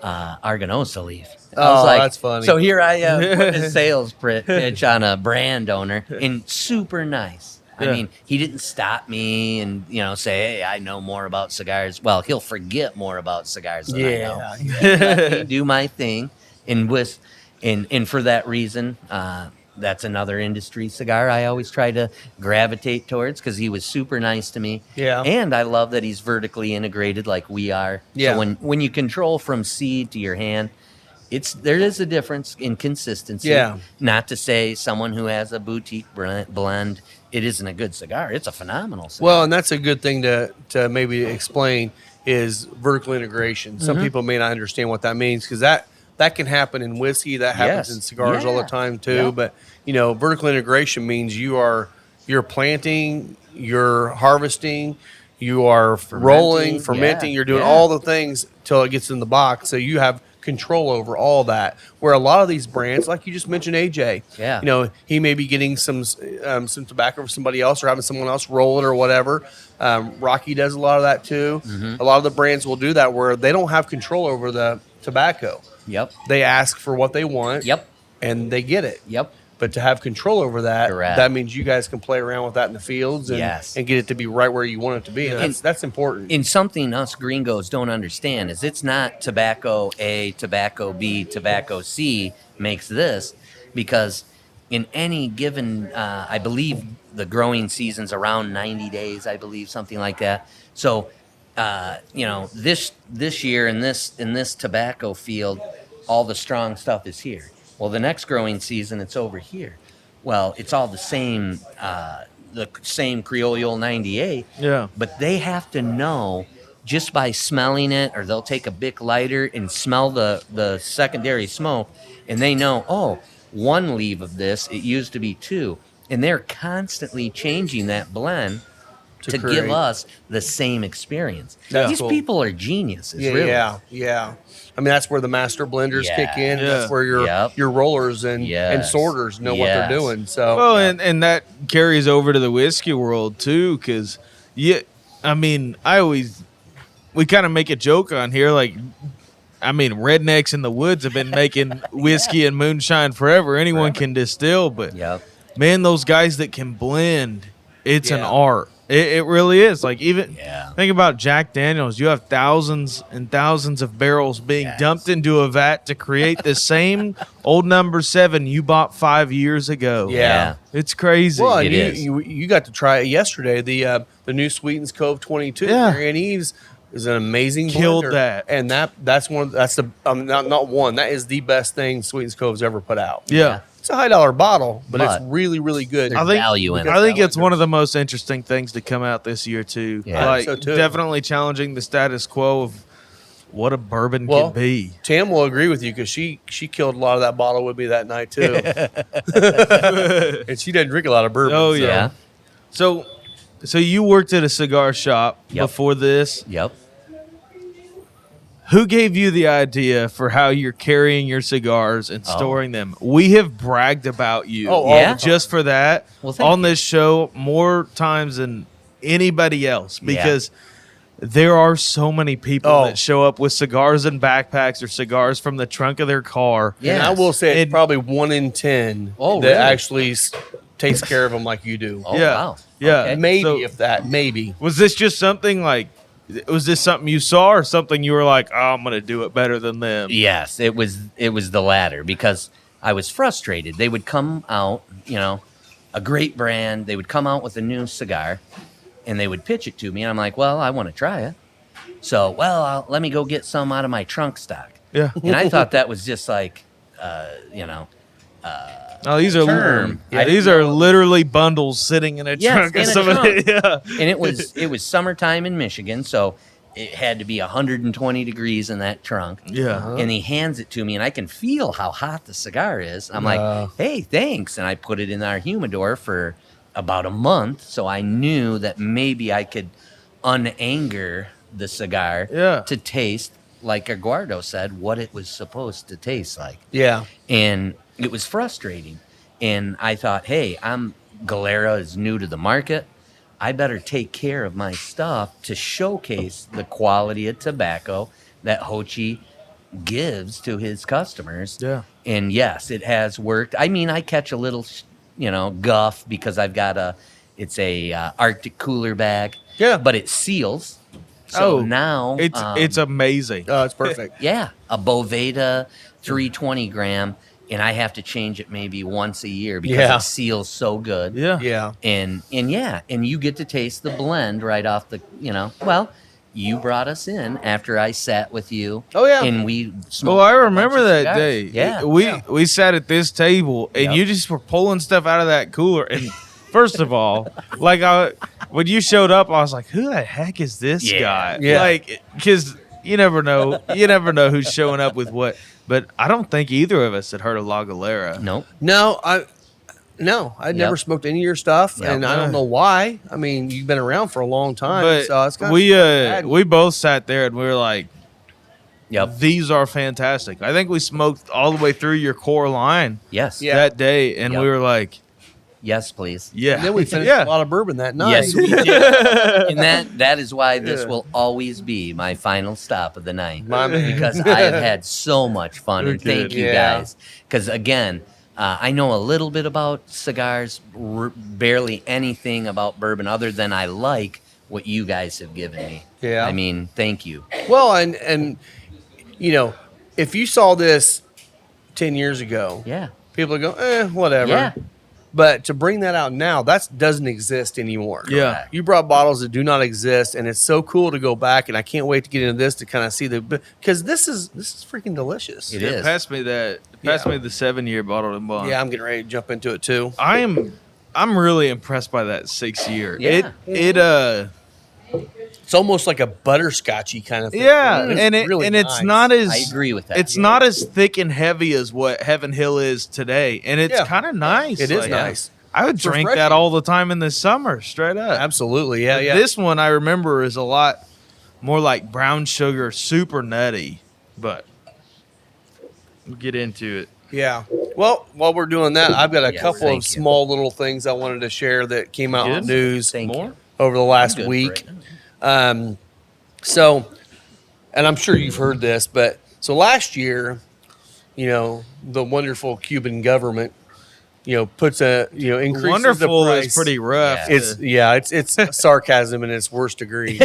Arganosa Leaf." I was like, that's funny. So here I am putting a sales pitch on a brand owner, and super nice. I mean, he didn't stop me and say, "Hey, I know more about cigars." Well, he'll forget more about cigars than I know. Let me do my thing, and for that reason, that's another industry cigar I always try to gravitate towards because he was super nice to me. Yeah. And I love that he's vertically integrated like we are. Yeah. So when you control from seed to your hand, there is a difference in consistency. Yeah. Not to say someone who has a boutique blend, it isn't a good cigar. It's a phenomenal cigar. Well, and that's a good thing to maybe explain is vertical integration. Some people may not understand what that means because that can happen in whiskey. That happens in cigars all the time too. But vertical integration means you're planting, you're harvesting, you are rolling, fermenting. You're doing all the things till it gets in the box. So you have control over all that. Where a lot of these brands, like you just mentioned, AJ, he may be getting some tobacco from somebody else or having someone else roll it or whatever. Rocky does a lot of that too. A lot of the brands will do that where they don't have control over the tobacco. Yep. They ask for what they want. Yep. And they get it. Yep. But to have control over that, Correct. that means you guys can play around with that in the fields and get it to be right where you want it to be. And that's important. And something us gringos don't understand is it's not tobacco A, tobacco B, tobacco C makes this, because in any given, I believe the growing season's around 90 days, I believe, something like that. So, this year in this tobacco field, all the strong stuff is here. Well, the next growing season, it's over here. Well, it's all the same Criollo 98. Yeah. But they have to know just by smelling it, or they'll take a Bic lighter and smell the secondary smoke, and they know, one leaf of this, it used to be 2. And they're constantly changing that blend to give us the same experience. These people are geniuses, really. Yeah. I mean, that's where the master blenders kick in. Yeah. That's where your rollers and sorters know what they're doing. So, and that carries over to the whiskey world too, because we kind of make a joke on here, rednecks in the woods have been making whiskey and moonshine forever. Anyone can distill, but man, those guys that can blend, it's an art. It really is. Think about Jack Daniels. You have thousands and thousands of barrels being dumped into a vat to create the same old number 7 you bought 5 years ago. Yeah. It's crazy. Well, and you got to try it yesterday, the new Sweetens Cove 22. Yeah. Marianne Eves is an amazing Killed blender. that. And that is the best thing Sweetens Cove's ever put out. Yeah. It's a $high bottle, but it's really, really good. There's value in it. I think it's one of the most interesting things to come out this year too. Yeah. So too. Definitely challenging the status quo of what a bourbon can be. Tam will agree with you because she killed a lot of that bottle with me that night too. And she doesn't drink a lot of bourbon. Oh yeah. So you worked at a cigar shop before this. Yep. Who gave you the idea for how you're carrying your cigars and storing them? We have bragged about you just for that on this show more times than anybody else because there are so many people that show up with cigars and backpacks or cigars from the trunk of their car. Yeah, and I will say it's probably 1 in 10 that actually takes care of them like you do. Oh, wow. Yeah. Okay. Maybe. Was this just something was this something you saw or something you were like, I'm going to do it better than them? Yes, it was the latter because I was frustrated. They would come out, a great brand. They would come out with a new cigar, and they would pitch it to me, and I'm like, well, I want to try it. So, let me go get some out of my trunk stock. Yeah. And I thought that was just like, Oh, these are term. these are literally bundles sitting in a trunk. in of a somebody. trunk. Yeah. And it was summertime in Michigan, so it had to be 120 degrees in that trunk. Yeah. And he hands it to me, and I can feel how hot the cigar is. I'm like, hey, thanks. And I put it in our humidor for about a month, so I knew that maybe I could unanger the cigar to taste, like Eduardo said, what it was supposed to taste like. Yeah. And it was frustrating. And I thought, hey, Galera is new to the market. I better take care of my stuff to showcase the quality of tobacco that Hochi gives to his customers. Yeah. And yes, it has worked. I mean, I catch a little, guff because I've got it's a Arctic cooler bag. Yeah. But it seals. So now it's amazing. Oh, it's perfect. yeah, a Boveda 320 gram, and I have to change it maybe once a year because it seals so good. Yeah. Yeah. And you get to taste the blend right off the, you brought us in after I sat with you. Oh, yeah. And we smoked. Oh, I a bunch remember of that cigars. day. Yeah. We sat at this table and you just were pulling stuff out of that cooler. And first of all, when you showed up, I was like, "Who the heck is this guy?" Yeah. Like, because you never know who's showing up with what. But I don't think either of us had heard of La Galera. Nope. No, I'd never smoked any of your stuff, Yep. and I don't know why. I mean, you've been around for a long time, But so it's kind of we both sat there and we were like, Yep. "These are fantastic." I think we smoked all the way through your core line Yes. Yeah. that day, and we were like, Yes, please. "Yeah." And then we finished a lot of bourbon that night. Yes, we did. And that is why this will always be my final stop of the night. Because I have had so much fun. And thank you guys. Because, again, I know a little bit about cigars, barely anything about bourbon other than I like what you guys have given me. Yeah. I mean, thank you. Well, and if you saw this 10 years ago, Yeah. people would go, whatever. Yeah. But to bring that out now, that doesn't exist anymore. Yeah. You brought bottles that do not exist, and it's so cool to go back, and I can't wait to get into this to kind of see because this is freaking delicious. It is. Pass me that. Pass me the 7-year bottled and bond. Yeah, I'm getting ready to jump into it too. I'm really impressed by that 6-year. Yeah. It's almost like a butterscotchy kind of thing. Yeah, It's and really it's nice. not as I agree with that. It's not as thick and heavy as what Heaven Hill is today, and it's kind of nice. It is Like, nice. I would It's drink refreshing. that all the time in the summer, straight up. Absolutely, yeah, yeah. This one I remember is a lot more like brown sugar, super nutty, but we'll get into it. Yeah. Well, while we're doing that, I've got a Yes, couple thank of you. small little things I wanted to share that came out in Good? the news Thank More? you. over the last Good for week. it. So, and I'm sure you've heard this, but so last year, the wonderful Cuban government, puts increases Wonderful the price. is pretty rough. Yeah. It's sarcasm in its worst degree.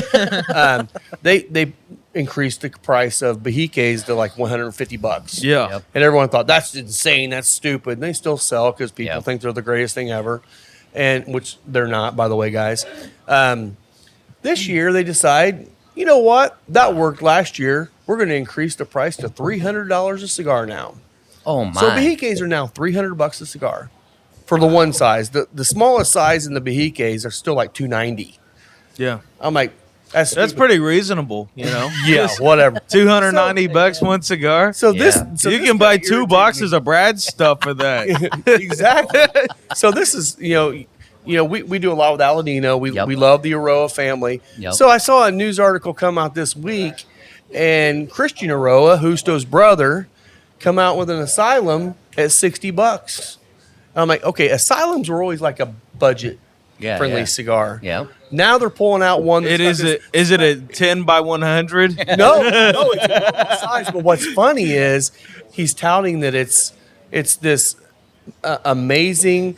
They increased the price of Bahiques to like $150. Yeah. Yep. And everyone thought that's insane, that's stupid. And they still sell because people Yep. think they're the greatest thing ever, and which they're not, by the way, guys. This year they decide, you know what? That worked last year. We're going to increase the price to $300 a cigar now. Oh, my. So Bahiques are now $300 a cigar for the one size. The smallest size in the Bahiques are still like $290. Yeah. I'm like, that's That's stupid. pretty reasonable, you know? Yeah, whatever. $290 one cigar. So Yeah. this, you this can buy kinda 2 irritated boxes me. of Brad's stuff for that. Exactly. So this is, we do a lot with Aladino. We Yep. we love the Aroa family. Yep. So I saw a news article come out this week, and Christian Aroa, Justo's brother, come out with an asylum at $60. I'm like, okay, asylums were always like a budget friendly Yeah. cigar. Yeah. Now they're pulling out one. That's Is it a 10 by 100? No, it's a normal size. But what's funny is he's touting that it's this amazing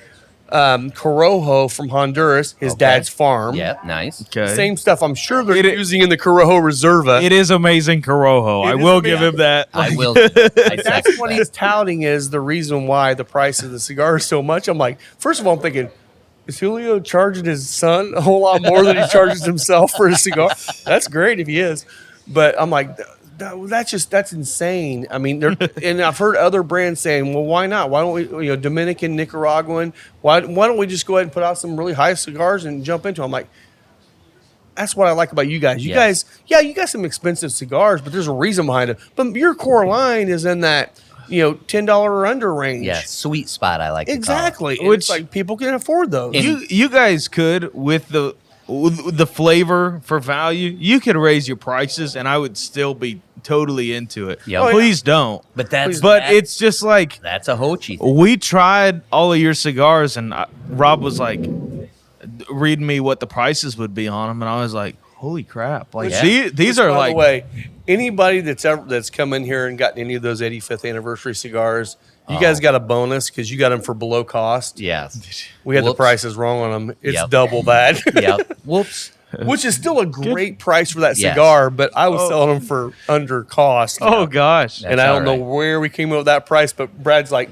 Corojo from Honduras, his Okay. dad's farm. Yeah. Nice. Okay. Same stuff I'm sure they're It- using in the Corojo Reserva. It is amazing Corojo. I is will amazing. give him that. I will. I That's second what that. he's touting is the reason why the price of the cigar is so much. I'm like, first of all, I'm thinking, is Julio charging his son a whole lot more than he charges himself for a cigar? That's great if he is. But I'm like, that's insane. I mean, and I've heard other brands saying, well, why not? Why don't we, Dominican, Nicaraguan, why don't we just go ahead and put out some really high cigars and jump into them? I'm like, that's what I like about you guys. You guys, you got some expensive cigars, but there's a reason behind it. But your core line is in that, $10 or under range. Yeah, sweet spot, I like Exactly. to call it. Which, it's like people can afford those. You guys could, with the flavor for value, you could raise your prices, and I would still be totally into it. Yep. Please don't. But it's just like that's a Hochi thing. We tried all of your cigars, and Rob was like reading me what the prices would be on them, and I was like, holy crap! Like these are by like. the way, anybody that's come in here and gotten any of those 85th anniversary cigars, you guys got a bonus because you got them for below cost. Yes. We had the prices wrong on them. It's Yep. double that. Yep. Whoops. Which is still a great price for that cigar, but I was selling them for under cost. Oh gosh! And I don't know where we came up with that price, but Brad's like,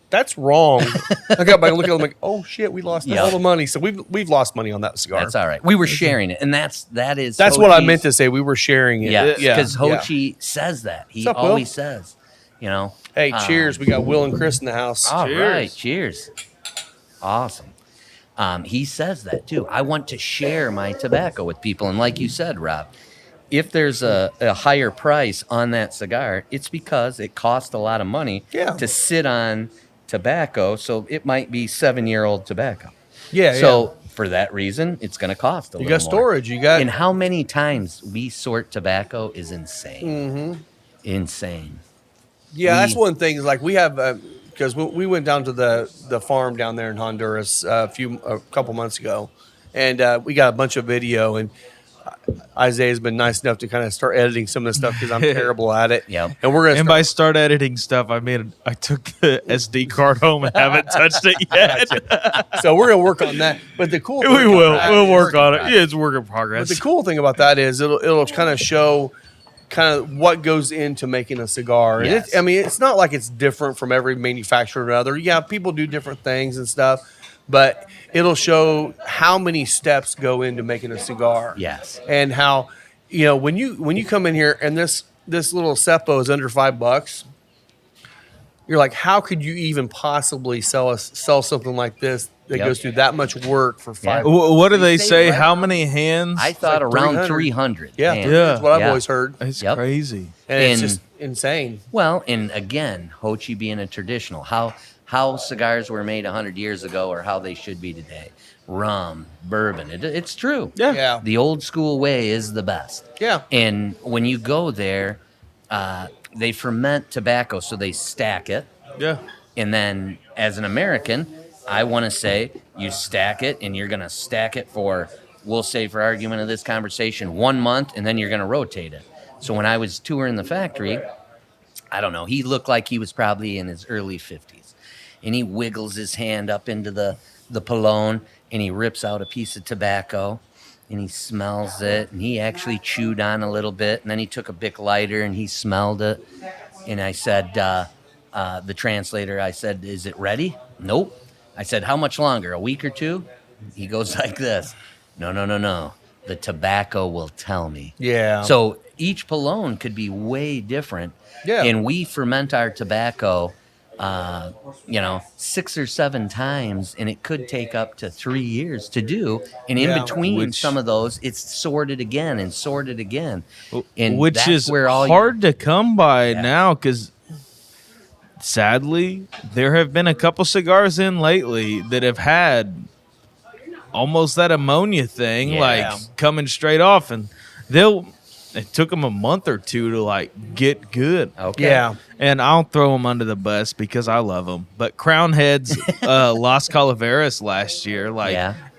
"That's wrong." I got back and look at him like, "Oh shit, we lost all the money." So we've lost money on that cigar. That's all right. We were sharing it, and that's Hochi's, what I meant to say. We were sharing it. Yeah, because Hochi says that. He always says, Hey, cheers! We got Will and Chris in the house. All right, cheers. Awesome. He says that too. I want to share my tobacco with people. And like you said, Rob, if there's a higher price on that cigar, it's because it costs a lot of money to sit on tobacco. So it might be 7-year-old tobacco. Yeah. So for that reason, it's going to cost a little more. You got storage. You got. And how many times we sort tobacco is insane. Mm-hmm. Insane. Yeah, that's one thing. Is like we have. Because we went down to the farm down there in Honduras a couple months ago, and we got a bunch of video. And Isaiah's been nice enough to kind of start editing some of the stuff because I'm terrible at it. Yeah, and by start editing stuff, I mean I took the SD card home and haven't touched it yet. So we're gonna work on that. But the cool thing we'll work on it. Yeah, it's a work in progress. But the cool thing about that is it'll kind of show kind of what goes into making a cigar. And it's not like it's different from every manufacturer or another. Yeah, people do different things and stuff, but it'll show how many steps go into making a cigar. Yes. And how, when you come in here and this little Seppo is under $5, you're like, how could you even possibly sell something like this that goes through that much work for $5? What do they say? Right? How many hands? I thought like around 300. Yeah, that's what I've always heard. It's crazy. And it's just insane. Well, and again, Hochi being a traditional, how cigars were made 100 years ago or how they should be today. Rum, bourbon, it's true. Yeah. The old school way is the best. Yeah. And when you go there, they ferment tobacco, so they stack it. Yeah. And then as an American, I want to say you stack it, and you're going to stack it for, we'll say for argument of this conversation, 1 month, and then you're going to rotate it. So when I was touring the factory, I don't know, he looked like he was probably in his early 50s. And he wiggles his hand up into the pallone, and he rips out a piece of tobacco, and he smells it, and he actually chewed on a little bit, and then he took a Bic lighter, and he smelled it. And I said, the translator, I said, is it ready? Nope. I said, how much longer, a week or two? He goes like this. No. The tobacco will tell me. Yeah. So each pallone could be way different. Yeah. And we ferment our tobacco, 6 or 7 times, and it could take up to 3 years to do. And in between some of those, it's sorted again and sorted again. And which that's is where hard to come by now because sadly, there have been a couple cigars in lately that have had almost that ammonia thing, coming straight off, and it took them a month or two to get good. Okay. Yeah. And I'll throw them under the bus because I love them. But Crown Heads, Las Calaveras last year,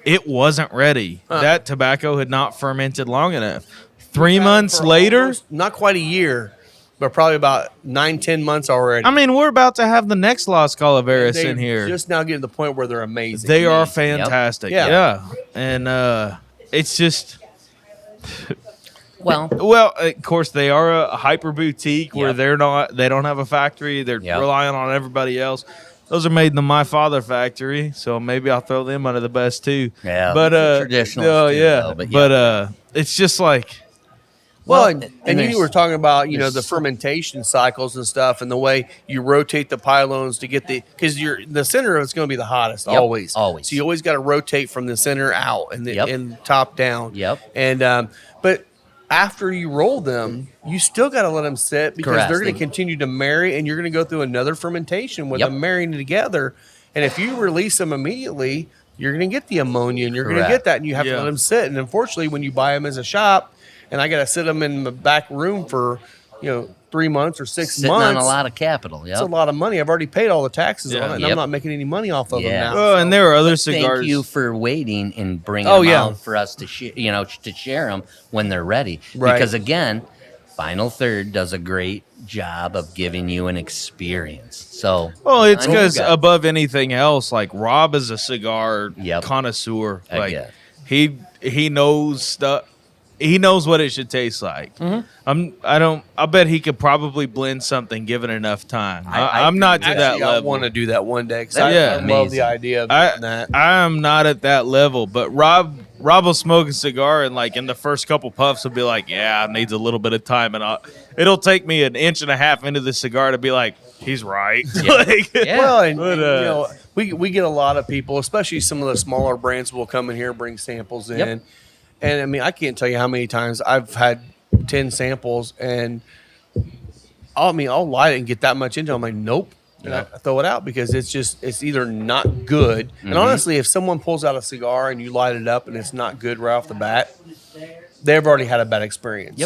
it wasn't ready. That tobacco had not fermented long enough. 3 months later, not quite a year, but probably about 9-10 months already. I mean, we're about to have the next Las Calaveras in here. Just now getting to the point where they're amazing. They are fantastic. Yep. Yeah. And it's just Well, of course they are a hyper boutique where they don't have a factory. They're relying on everybody else. Those are made in the My Father factory, so maybe I'll throw them under the bus too. Yeah, but they're traditionals too, yeah, though, but yeah. it's just like Well, and and you there's- were talking about, the there's- fermentation cycles and stuff, and the way you rotate the pylons to get because the center is going to be the hottest Yep, always. always. So you always got to rotate from the center out and the Yep. and top down. Yep. And but after you roll them, you still got to let them sit because Correct. they're going to continue to marry, and you're going to go through another fermentation with Yep. them marrying together. And if you release them immediately, you're going to get the ammonia, and you're going to Correct. get that, and you have to let them sit. And unfortunately, when you buy them as a shop, and I got to sit them in the back room for 3 months or 6 Sitting months. on a lot of capital. It's Yeah. a lot of money. I've already paid all the taxes Yeah. on it, and Yep. I'm not making any money off of them Yeah. now. well, and there are other cigars. Thank you for waiting and bringing Oh, them yeah. out for us to to share them when they're ready. Right. Because again, Final Third does a great job of giving you an experience. So, Well, it's I know you because got- above anything else, like Rob is a cigar Yep. connoisseur. I Like get he knows stuff. He knows what it should taste like. I bet he could probably blend something given enough time. I I'm not to Actually, that I level. want to do that one day because That'd I, be I love amazing. the idea of I doing that. I am not at that level, but Rob will smoke a cigar and like in the first couple puffs will be like, yeah, it needs a little bit of time, and it'll take me an inch and a half into the cigar to be like, he's right. Yeah. Like, Yeah. Well, and But, we get a lot of people, especially some of the smaller brands, will come in here and bring samples in. Yep. And I mean, I can't tell you how many times I've had 10 samples, and I'll light it and get that much into it. I'm like, nope. And I throw it out because it's either not good. And honestly, if someone pulls out a cigar and you light it up and it's not good right off the bat, they've already had a bad experience.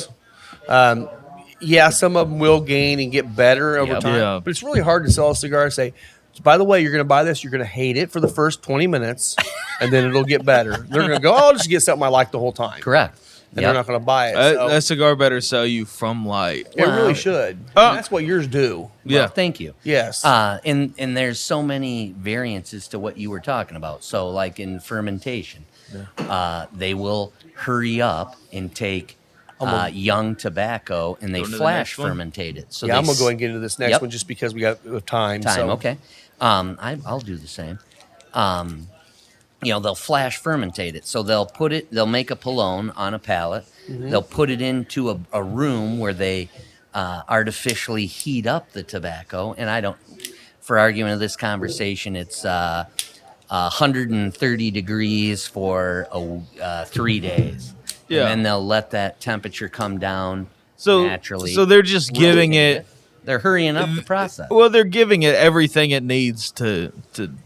Yep. Yeah, some of them will gain and get better over Yep. time. Yeah. But it's really hard to sell a cigar and say, by the way, you're going to buy this, you're going to hate it for the first 20 minutes, and then it'll get better. They're going to go, oh, I'll just get something I like the whole time. Correct. And Yep. they're not going to buy it. So that cigar better sell you from light. it really should. Oh. And that's what yours do. Yeah. Well, thank you. Yes. And there's so many variances to what you were talking about. So like in fermentation, they will hurry up and take young tobacco and they Go to the flash next one. fermentate it. So yeah, they I'm going to go ahead and get into this next Yep. one just because we got time. time. So. Okay. I'll do the same. They'll flash fermentate it. So they'll make a polone on a pallet. Mm-hmm. They'll put it into a room where they artificially heat up the tobacco. And for argument of this conversation, it's 130 degrees for 3 days. Yeah. And then they'll let that temperature come down So naturally. so they're just giving it. They're hurrying up the process. Well, they're giving it everything it needs to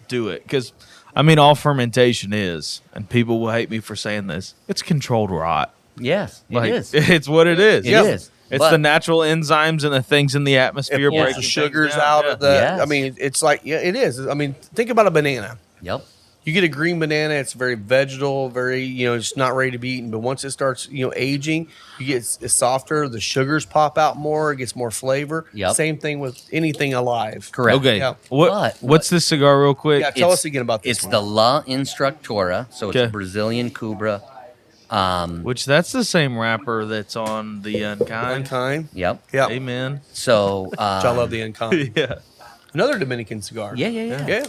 do it. Because, I mean, all fermentation is, and people will hate me for saying this, it's controlled rot. Yes, it Like, is. It's what it is. It is. It's But- the natural enzymes and the things in the It atmosphere pulls breaking the things sugars down. out Yeah. of the. Yes. I mean, it's like, yeah, it is. I mean, think about a banana. Yep. You get a green banana, it's very vegetal, very, it's not ready to be eaten. But once it starts, aging, it's softer. The sugars pop out more. It gets more flavor. Yep. Same thing with anything alive. Correct. Okay. Yeah. What's this cigar, real quick? Yeah, tell us again about this It's one. the La Instructora, so it's Okay. a Brazilian Cubra. Which that's the same wrapper that's on the Unkind. Unkind. Yep. Yeah. Amen. So Which I love the Unkind. Yeah. Another Dominican cigar. yeah. Yeah.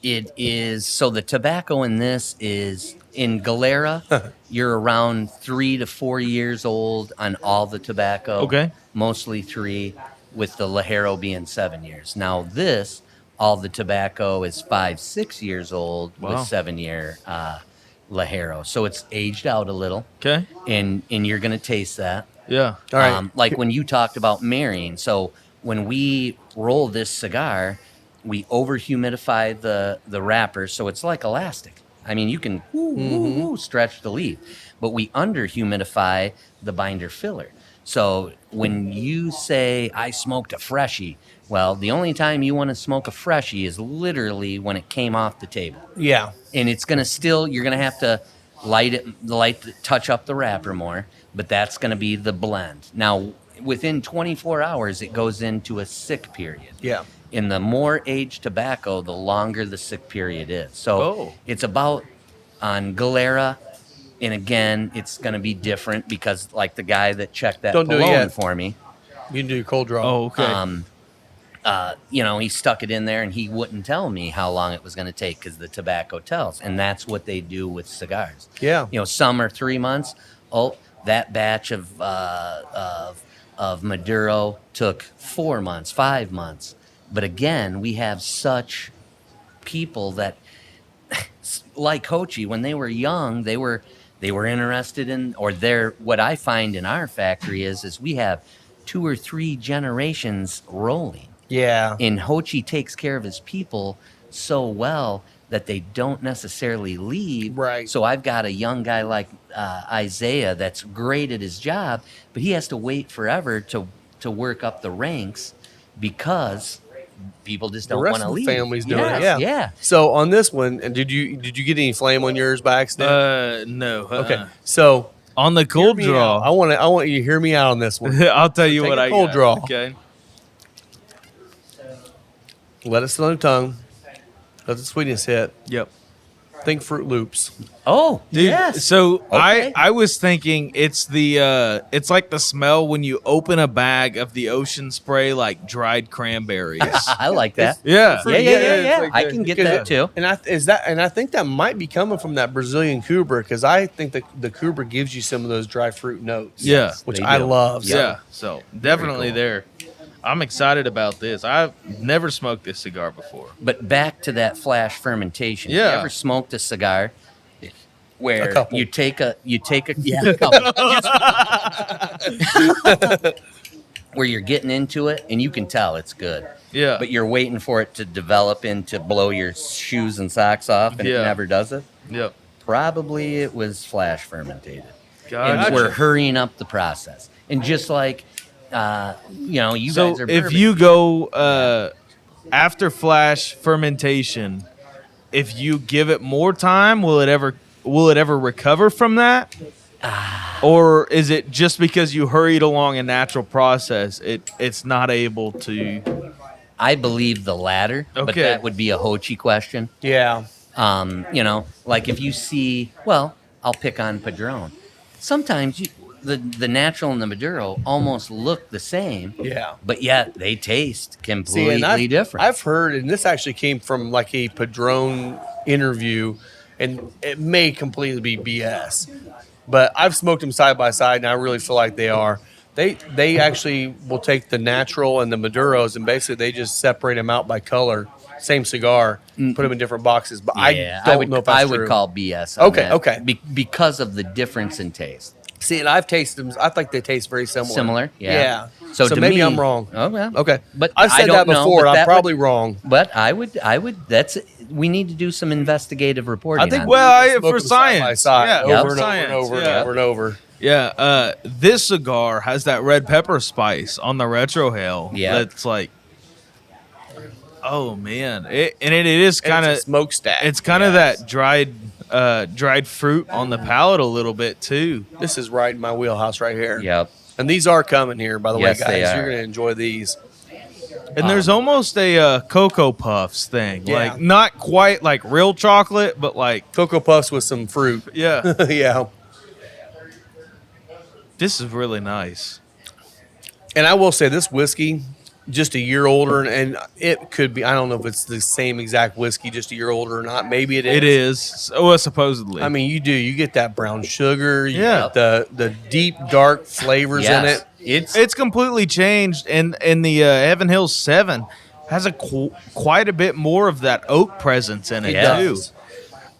It is so the tobacco in this is in Galera. You're around 3 to 4 years old on all the tobacco. Okay. Mostly 3, with the Lajero being 7 years. Now this, all the tobacco is 5-6 years old Wow. with 7-year Lajero. So it's aged out a little, Okay. and you're gonna taste that. Yeah. All right. Like when you talked about marrying. So when we roll this cigar, we over humidify the wrapper so it's like elastic. I mean, you can stretch the leaf, but we under humidify the binder filler. So when you say I smoked a freshie, well, the only time you want to smoke a freshie is literally when it came off the table. Yeah. And it's gonna you're gonna have to touch up the wrapper more, but that's gonna be the blend. Now, within 24 hours, it goes into a sick period. Yeah. In the more aged tobacco, the longer the sick period is. So it's about on Galera, and again, it's gonna be different because like the guy that checked that Don't do it Palone yet. for me, You can do your cold draw. Oh, okay. he stuck it in there and he wouldn't tell me how long it was going to take because the tobacco tells. And that's what they do with cigars. Yeah. Some are 3 months. Oh, that batch of Maduro took 4 months, 5 months. But again, we have such people that, like Hochi, when they were young, they were interested in, or what I find in our factory is we have 2 or 3 generations rolling. Yeah. And Hochi takes care of his people so well that they don't necessarily leave. Right. So I've got a young guy like Isaiah that's great at his job, but he has to wait forever to work up the ranks because people just The don't rest want to of the leave. family's doing it. Yes, Yeah. yeah. So on this one, and did you get any flame on yours by accident? No. Okay. So On the hear cold me draw, out. I want you to hear me out on this one. I'll tell you take what a I cold got. draw. Okay. Let it sit on the tongue. Let the sweetness hit. Yep. Think Fruit Loops. Oh, Dude, yes. so Okay. I was thinking it's it's like the smell when you open a bag of the Ocean Spray like dried cranberries. I like that. Yeah. Yeah. it's like I can get that too. And I think that might be coming from that Brazilian Kubra because I think that the Kubra gives you some of those dry fruit notes. Yeah. which They I do. love. Yeah. So definitely cool. there. I'm excited about this. I've never smoked this cigar before. But back to that flash fermentation. Yeah. You ever smoked a cigar A where couple. you take a a couple. Where you're getting into it and you can tell it's good. Yeah. But you're waiting for it to develop into blow your shoes and socks off and it Yeah. never does it. Yep. Probably it was flash fermentated. Gotcha. And we're hurrying up the process. And just like you So guys are if bourbon you go after flash fermentation, if you give it more time, will it ever recover from that? Or is it just because you hurried along a natural process, it's not able to? I believe the latter, but Okay. that would be a Hochi question. Yeah. Like if you see, well, I'll pick on Padron. Sometimes the natural and the Maduro almost look the same, Yeah. but yet they taste See, completely and different. I've heard, and this actually came from like a Padron interview, and it may completely be BS, but I've smoked them side by side, and I really feel like they are. They actually will take the natural and the Maduros, and basically they just separate them out by color, same cigar, put them in different boxes. But yeah, I don't know if that's I true. would call BS. On Okay, that okay. Because of the difference in taste. See, and I've tasted them. I think they taste very similar. Similar, yeah. So to maybe me, I'm wrong. Oh well, Okay, But I've I said don't that know, before. but I'm that probably would- wrong. But I would. We need to do some investigative reporting. I think on well, that. I- for Smoke them side by science. side, Yeah, over for and over science, and over and yeah. over and over. Yeah, this cigar has that red pepper spice on the retrohale. Yeah. That's like, oh man, it is kind of smokestack. it's kind of that dried fruit on the palate a little bit too. This is right in my wheelhouse right here. Yep. And these are coming here, by the Yes, way, they guys. are. You're going to enjoy these. And there's almost a Cocoa Puffs thing, Yeah. like not quite like real chocolate, but like Cocoa Puffs with some fruit. yeah, Yeah. this is really nice. And I will say this whiskey, just a year older, and it could be, I don't know if it's the same exact whiskey, just a year older or not. Maybe it is. It is. Well, supposedly. I mean, you get that brown sugar. You Yeah. get the deep, dark flavors in Yes. it. it's completely changed, and the Heaven Hill 7 has quite a bit more of that oak presence in it Yeah. too. does.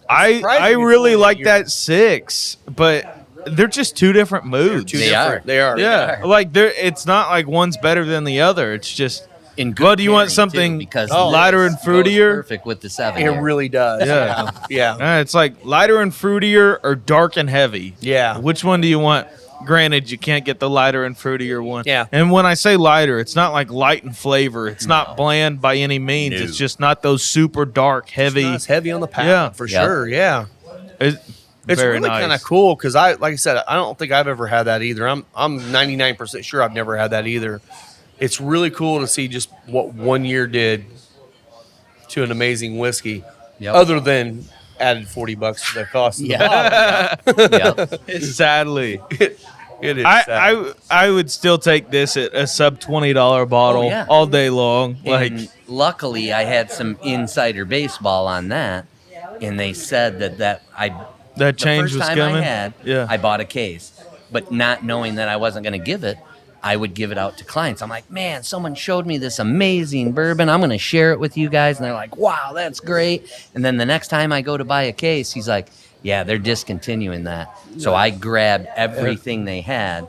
I surprising really before like you're- that 6, but they're just two different moods. Two They different. are. They are. Yeah, are. like it's not like one's better than the other. It's just In good well, do you want pairing, something too, because lighter this and fruitier? goes perfect with the 7. It really does. Yeah. Yeah. It's like lighter and fruitier or dark and heavy. Yeah. Which one do you want? Granted, you can't get the lighter and fruitier one. Yeah. And when I say lighter, it's not like light in flavor. It's not bland by any means. No. It's just not those super dark, heavy. It's heavy on the palate, Yeah. for Yep. sure. Yeah. It's It's very really nice. kind of cool because like I said, I don't think I've ever had that either. I'm 99% sure I've never had that either. It's really cool to see just what 1 year did to an amazing whiskey, Yep. other than added $40 to the cost of the Yeah. bottle. Yep. Sadly. It is sad. I would still take this at a sub $20 bottle yeah. all day long. Like And luckily, I had some insider baseball on that, and they said that that the change first was time coming. I had, Yeah. I bought a case, but not knowing that I wasn't going to give it, I would give it out to clients. I'm like, man, someone showed me this amazing bourbon. I'm going to share it with you guys. And they're like, wow, that's great. And then the next time I go to buy a case, he's like, yeah, they're discontinuing that. So I grabbed everything they had,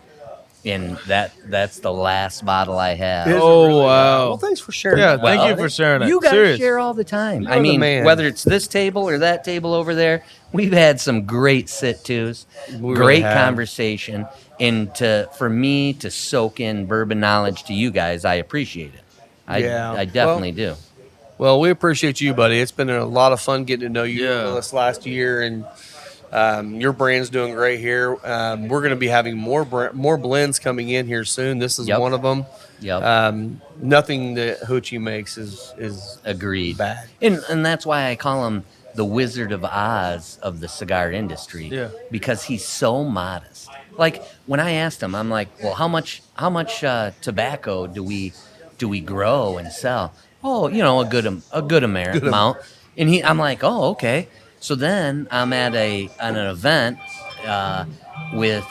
and that's the last bottle I have. Is it Oh, really? wow. Well, thanks for sharing. Yeah, that. thank you for sharing it. You guys Serious. share all the time. You're I the mean, man. whether it's this table or that table over there, we've had some great sit-tos, We great really have. conversation, and for me to soak in bourbon knowledge to you guys, I appreciate it. I definitely do. Well, we appreciate you, buddy. It's been a lot of fun getting to know you Yeah. this last year, and your brand's doing great here. We're going to be having more blends coming in here soon. This is Yep. one of them. Yep. Nothing that Hoochie makes is Agreed. bad. And that's why I call him the Wizard of Oz of the cigar industry. Yeah. Because he's so modest. Like when I asked him, I'm like, well, how much tobacco do we grow and sell? Oh, a good amount. And I'm like, oh, okay. So then I'm at an event with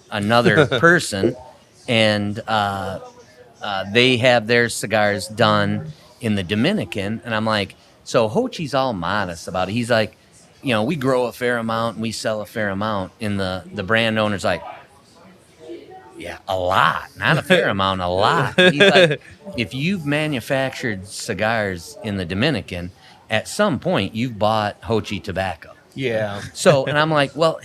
another person, and they have their cigars done in the Dominican, and I'm like, so Hochi's all modest about it. He's like, we grow a fair amount and we sell a fair amount, and the brand owner's like, yeah, a lot, not a fair amount, a lot. He's like, if you've manufactured cigars in the Dominican, at some point you've bought Hochi tobacco. Yeah. So, and I'm like, well,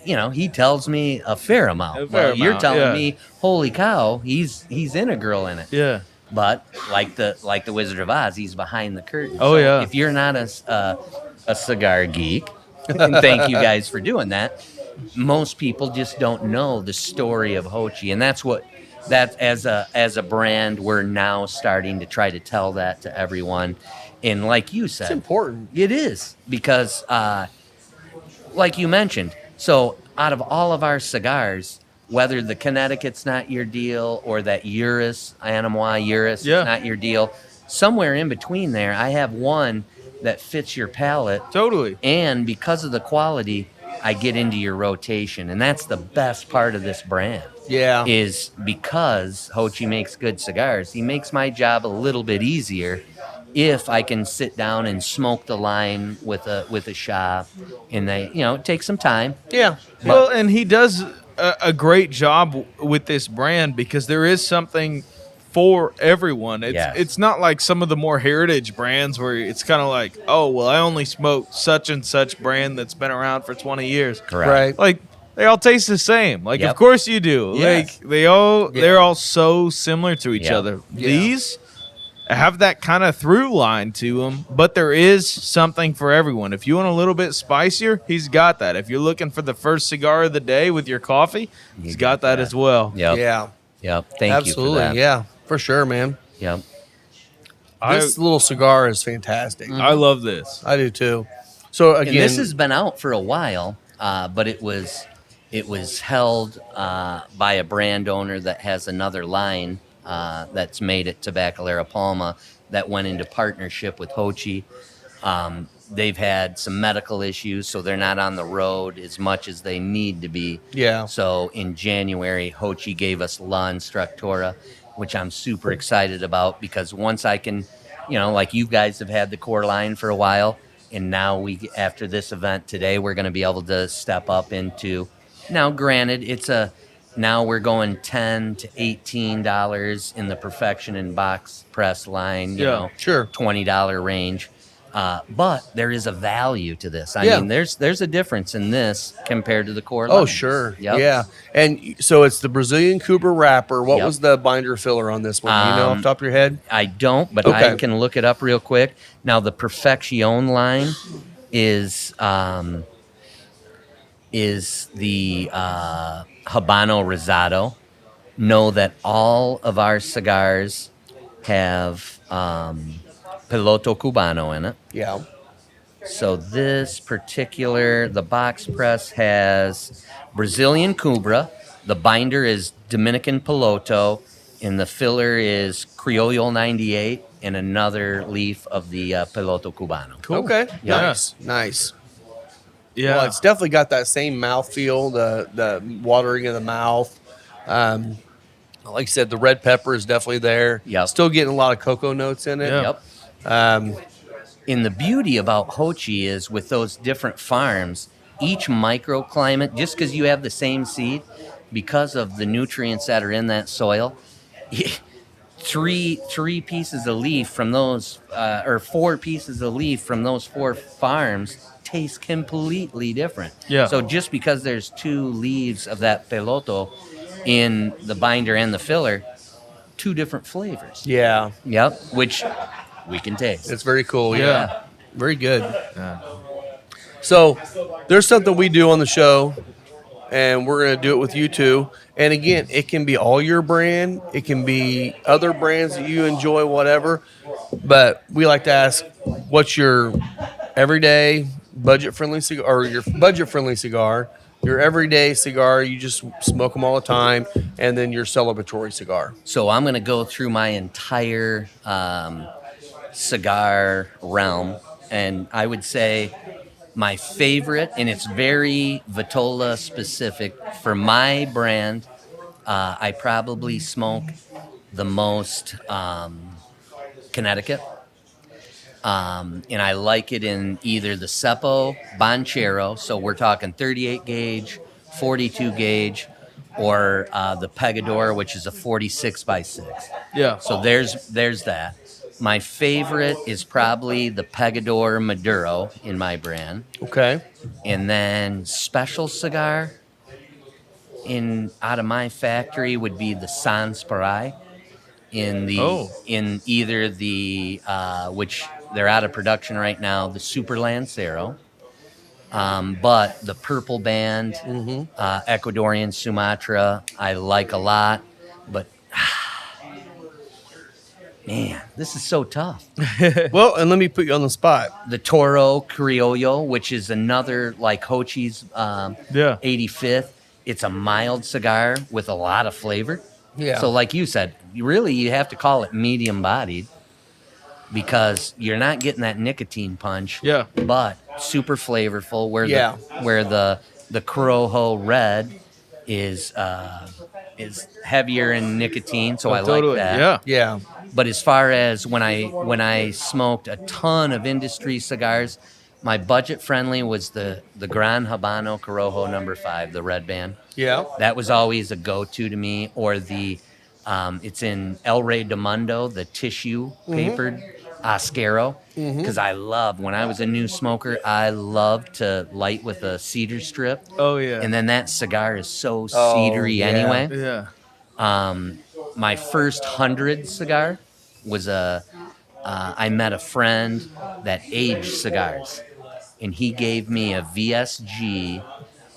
he tells me a fair amount. A fair Well, you're amount, telling yeah. me, holy cow, he's integral in it. Yeah. But like the Wizard of Oz, he's behind the curtain. Oh, yeah. If you're not a cigar geek, and thank you guys for doing that, most people just don't know the story of Hochi, and that's as a brand, we're now starting to try to tell that to everyone. And like you said, It's important. it is because, like you mentioned, so out of all of our cigars, whether the Connecticut's not your deal or that Anamois Urus Yeah. is not your deal, somewhere in between there, I have one that fits your palate. Totally. And because of the quality, I get into your rotation. And that's the best part of this brand. Yeah. Is because Hochi makes good cigars. He makes my job a little bit easier if I can sit down and smoke the line with a shop, and it takes some time. Yeah. Well, and he does a great job with this brand because there is something for everyone. It's not like some of the more heritage brands where it's kind of like, oh, well, I only smoke such and such brand that's been around for 20 years. Correct. Right. Like they all taste the same. Like Yep. of course you do. Yes. Like they're all so similar to each Yep. other. Yeah. These have that kind of through line to them, but there is something for everyone. If you want a little bit spicier, he's got that. If you're looking for the first cigar of the day with your coffee, he's got that as well. Yep. Yeah. Yep. Thank Absolutely. you for that. Yeah. For sure, man. Yep. This little cigar is fantastic. I love this. I do too. So again, And this has been out for a while, but it was held by a brand owner that has another line that's made at Tabacalera Palma that went into partnership with Hochi. They've had some medical issues, so they're not on the road as much as they need to be. Yeah. So in January, Hochi gave us La Instructora, which I'm super excited about because once I can, like you guys have had the core line for a while, and now after this event today, we're going to be able to step up into. Now, granted, now we're going $10 to $18 in the Perfection and box press line, Sure. $20 range. But there is a value to this. I Yeah. mean, there's a difference in this compared to the core line. Oh, sure. Yep. Yeah. And so it's the Brazilian Cooper wrapper. What Yep. was the binder filler on this one? Do you know off the top of your head? I don't, but Okay. I can look it up real quick. Now, the Perfection line is the Habano Rosado. Know that all of our cigars have Piloto Cubano in it. Yeah. So the box press has Brazilian Cubra, The binder is Dominican Piloto, and the filler is Criollo 98 and another leaf of the Piloto Cubano. Cool. Okay. Yeah. Nice. Yeah. Well, it's definitely got that same mouthfeel, the watering of the mouth. Like I said, the red pepper is definitely there. Yep. Still getting a lot of cocoa notes in it. Yeah. Yep. Um, And the beauty about Hochi is with those different farms, each microclimate, just because you have the same seed, because of the nutrients that are in that soil, three pieces of leaf from those, or 4 pieces of leaf from those 4 farms taste completely different. Yeah. So just because there's 2 leaves of that peloto in the binder and the filler, 2 different flavors. yeah, Yep, which we can taste. it's very cool. Yeah. Yeah. Very good. Yeah. So there's something we do on the show, and we're going to do it with you too. And again, it can be all your brand. It can be other brands that you enjoy, whatever. But we like to ask, what's your everyday budget-friendly cigar, or your budget-friendly cigar, your everyday cigar, you just smoke them all the time, and then your celebratory cigar. So I'm going to go through my entire cigar realm, and I would say my favorite, and it's very Vitola specific for my brand. I probably smoke the most Connecticut, and I like it in either the Seppo Bonchero, so we're talking 38 gauge, 42 gauge, or the Pegador, which is a 46 by 6. Yeah. So there's that. My favorite is probably the Pegador Maduro in my brand. Okay. And then special cigar out of my factory would be the Sans Parai in either the which they're out of production right now, the Super Lancero. But the Purple Band, Ecuadorian Sumatra, I like a lot. But man, this is so tough. Well, and let me put you on the spot. The Toro Criollo, which is another like Hochi's Yeah. 85th. It's a mild cigar with a lot of flavor. Yeah. So like you said, you have to call it medium bodied because you're not getting that nicotine punch. Yeah. But super flavorful. Where the Corojo Red is heavier in nicotine, so I Totally. like that. Yeah. Yeah. But as far as when I smoked a ton of industry cigars, my budget friendly was the Gran Habano Corojo No. 5, the red band. Yeah. That was always a go-to to me. Or the it's in El Rey de Mundo, the tissue papered Ascaro, because I love, when I was a new smoker, I loved to light with a cedar strip. Oh yeah. And then that cigar is so cedary yeah. anyway. Yeah. My first 100 cigar was I met a friend that aged cigars, and he gave me a VSG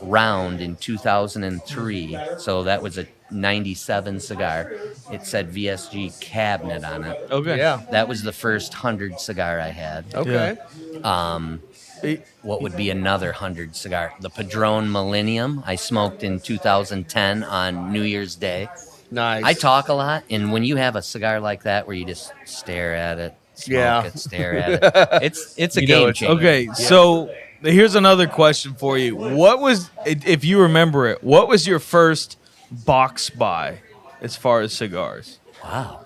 round in 2003. So that was a 97 cigar. It said VSG cabinet on it. Okay. Yeah. That was the first 100 cigar I had. Okay. What would be another 100 cigar? The Padron Millennium I smoked in 2010 on New Year's Day. Nice. I talk a lot, and when you have a cigar like that where you just stare at it, smoke it, stare at it, it's a game changer. Okay. So here's another question for you. What was, if you remember it, what was your first box buy as far as cigars? Wow.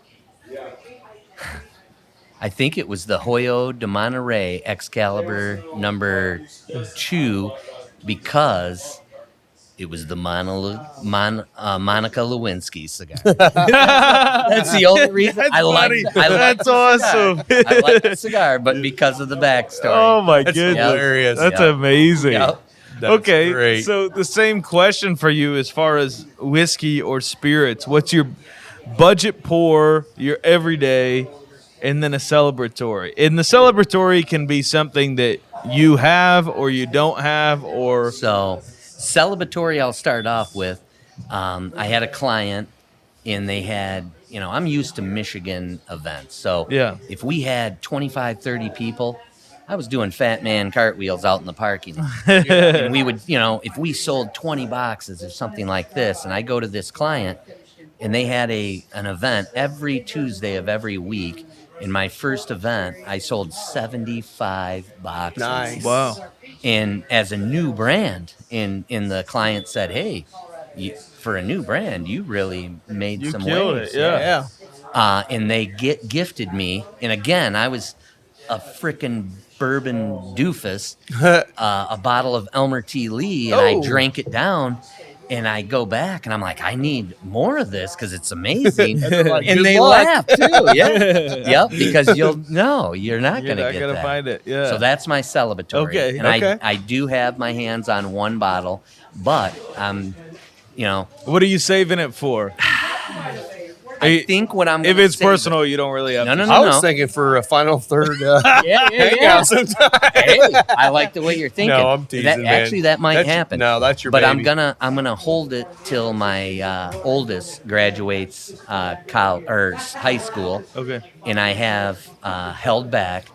I think it was the Hoyo de Monterey Excalibur number 2 because it was the Monica Lewinsky cigar. That's the only reason That's I like. funny. I like That's the awesome. cigar. I like the cigar, but because of the backstory. Oh my That's goodness. hilarious. That's Yeah. amazing. Yep. That's Okay, great. so the same question for you as far as whiskey or spirits. What's your budget pour, your everyday, and then a celebratory? And the celebratory can be something that you have or you don't have, or So, celebratory, I'll start off with. I had a client, and they had, I'm used to Michigan events. So, Yeah. if we had 25, 30 people, I was doing fat man cartwheels out in the parking lot. And we would, if we sold 20 boxes or something like this, and I go to this client, and they had an event every Tuesday of every week. In my first event, I sold 75 boxes. Nice. Wow. And as a new brand, and the client said, "Hey, for a new brand, you really made You some killed waves." it, yeah. And they gifted me, and again, I was a frickin' bourbon doofus, a bottle of Elmer T. Lee, and I drank it down. And I go back, and I'm like, I need more of this because it's amazing. And they laugh too. Yeah, yep. Because you're not You're gonna not get gonna that. find it. Yeah. So that's my celebratory. Okay, And okay. I do have my hands on one bottle, but What are you saving it for? I think what I'm If gonna it's save personal, you don't really have. No, to no, no. I was thinking for a final third. Yeah. hangout sometime. Hey, I like the way you're thinking. No, I'm teasing, man. Actually, that might happen. No, that's your But baby. I'm gonna hold it till my oldest graduates college or high school. Okay. And I have held back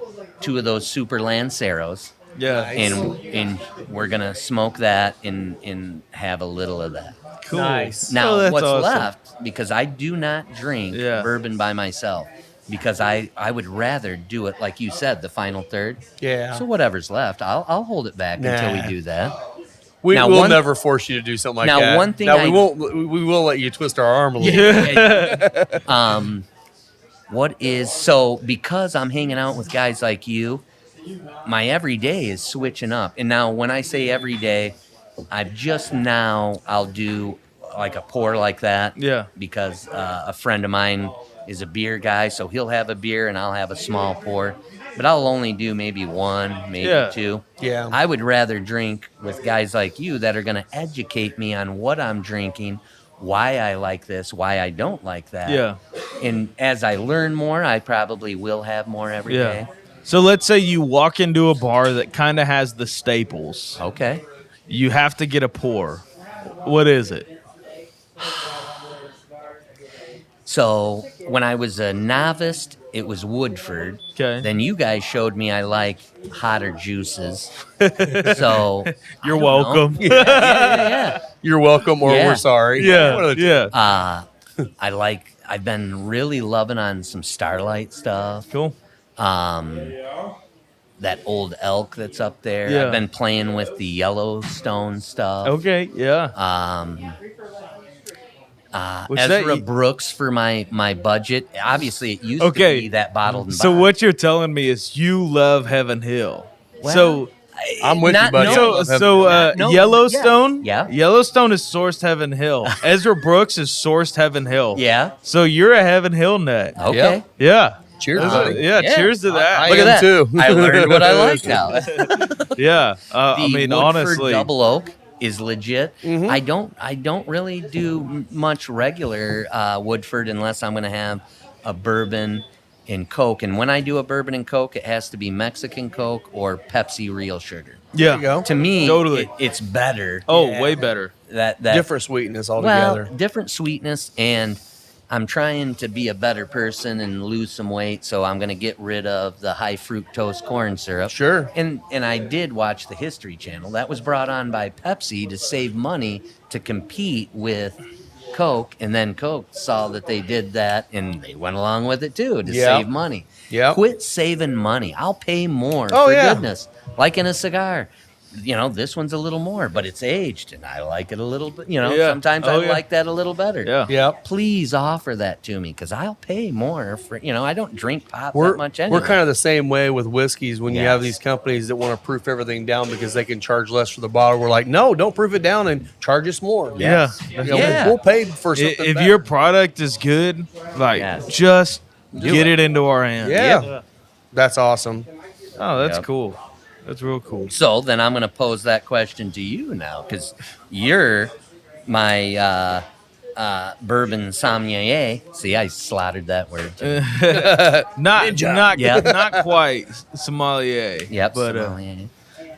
2 of those Super Lanceros, Yeah. Nice. and we're gonna smoke that and have a little of that. Cool. Nice. Now, Oh, that's what's awesome. left, because I do not drink Yeah. bourbon by myself, because I would rather do it, like you said, the final third. Yeah. So whatever's left, I'll hold it back until we Nah. do that. We Now, will one- never force you to do something like Now, that. one thing Now, I- we will let you twist our arm a little. So because I'm hanging out with guys like you, my everyday is switching up. And now when I say every day, I'll do like a pour like that. Yeah. Because a friend of mine is a beer guy, so he'll have a beer and I'll have a small pour. But I'll only do maybe 1, maybe Yeah. 2. Yeah. I would rather drink with guys like you that are going to educate me on what I'm drinking, why I like this, why I don't like that. Yeah. And as I learn more, I probably will have more every day. Yeah. So let's say you walk into a bar that kind of has the staples. Okay. You have to get a pour. What is it? So when I was a novice, it was Woodford. Okay. Then you guys showed me I like hotter juices. So You're I don't welcome. know. Yeah. You're welcome, or Yeah. we're sorry. Yeah. One of the two. Yeah. I've been really loving on some Starlight stuff. Cool. That old elk that's up there. Yeah. I've been playing with the Yellowstone stuff. Okay. Yeah. What's Ezra that? Brooks for my budget. Obviously, it used Okay. to be that bottled and So bond. what you're telling me is you love Heaven Hill. Well, So I'm with you, buddy. So, Heaven so Hill. No, Yellowstone, yeah. Yellowstone is sourced Heaven Hill. Ezra Brooks is sourced Heaven Hill. Yeah. So you're a Heaven Hill nut. Okay. Yep. Yeah. Cheers, Yeah. buddy. Yeah. Cheers to that. Look at am that. too. I learned what I like now. Yeah. I The mean, Woodford honestly, Double Oak is legit. Mm-hmm. I don't really do much regular Woodford unless I'm going to have a bourbon and Coke. And when I do a bourbon and Coke, it has to be Mexican Coke or Pepsi Real Sugar. yeah. There you go. To me, Totally. it's better. Oh, Yeah. way better. That Different sweetness well, altogether. different sweetness, and I'm trying to be a better person and lose some weight, so I'm going to get rid of the high fructose corn syrup. Sure. And I did watch the History Channel. That was brought on by Pepsi to save money to compete with Coke, and then Coke saw that they did that, and they went along with it too to Yep. save money. Yep. Quit saving money. I'll pay more Oh, for yeah. goodness. Like in a cigar. This one's a little more, but it's aged, and I like it a little bit. Yeah. Sometimes Oh, I yeah. like that a little better. Yeah. Yep. Please offer that to me, because I'll pay more for. I don't drink pop We're, that much anyway. we're kind of the same way with whiskeys when you have Yes. these companies that want to proof everything down because they can charge less for the bottle. We're like, no, don't proof it down and charge us more. Yeah. Yeah. We'll pay for something If better. your product is good, like Yes. just Do get it. it into our hands. Yeah. That's awesome. Oh, that's Yep. cool. That's real cool. So then I'm going to pose that question to you now, because you're my bourbon sommelier. See, I slaughtered that word. too. Not Yeah. not quite sommelier. Yep. But sommelier.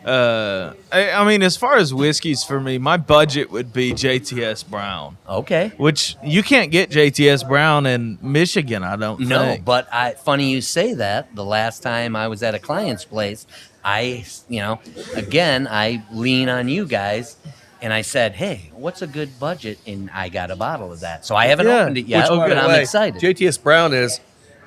I mean, as far as whiskeys for me, my budget would be JTS Brown, Okay. which you can't get JTS Brown in Michigan, I don't No, think. but funny you say that. The last time I was at a client's place, again, I lean on you guys, and I said, "Hey, what's a good budget?" And I got a bottle of that. So I haven't Yeah. opened it yet, By but the I'm way, excited. JTS Brown is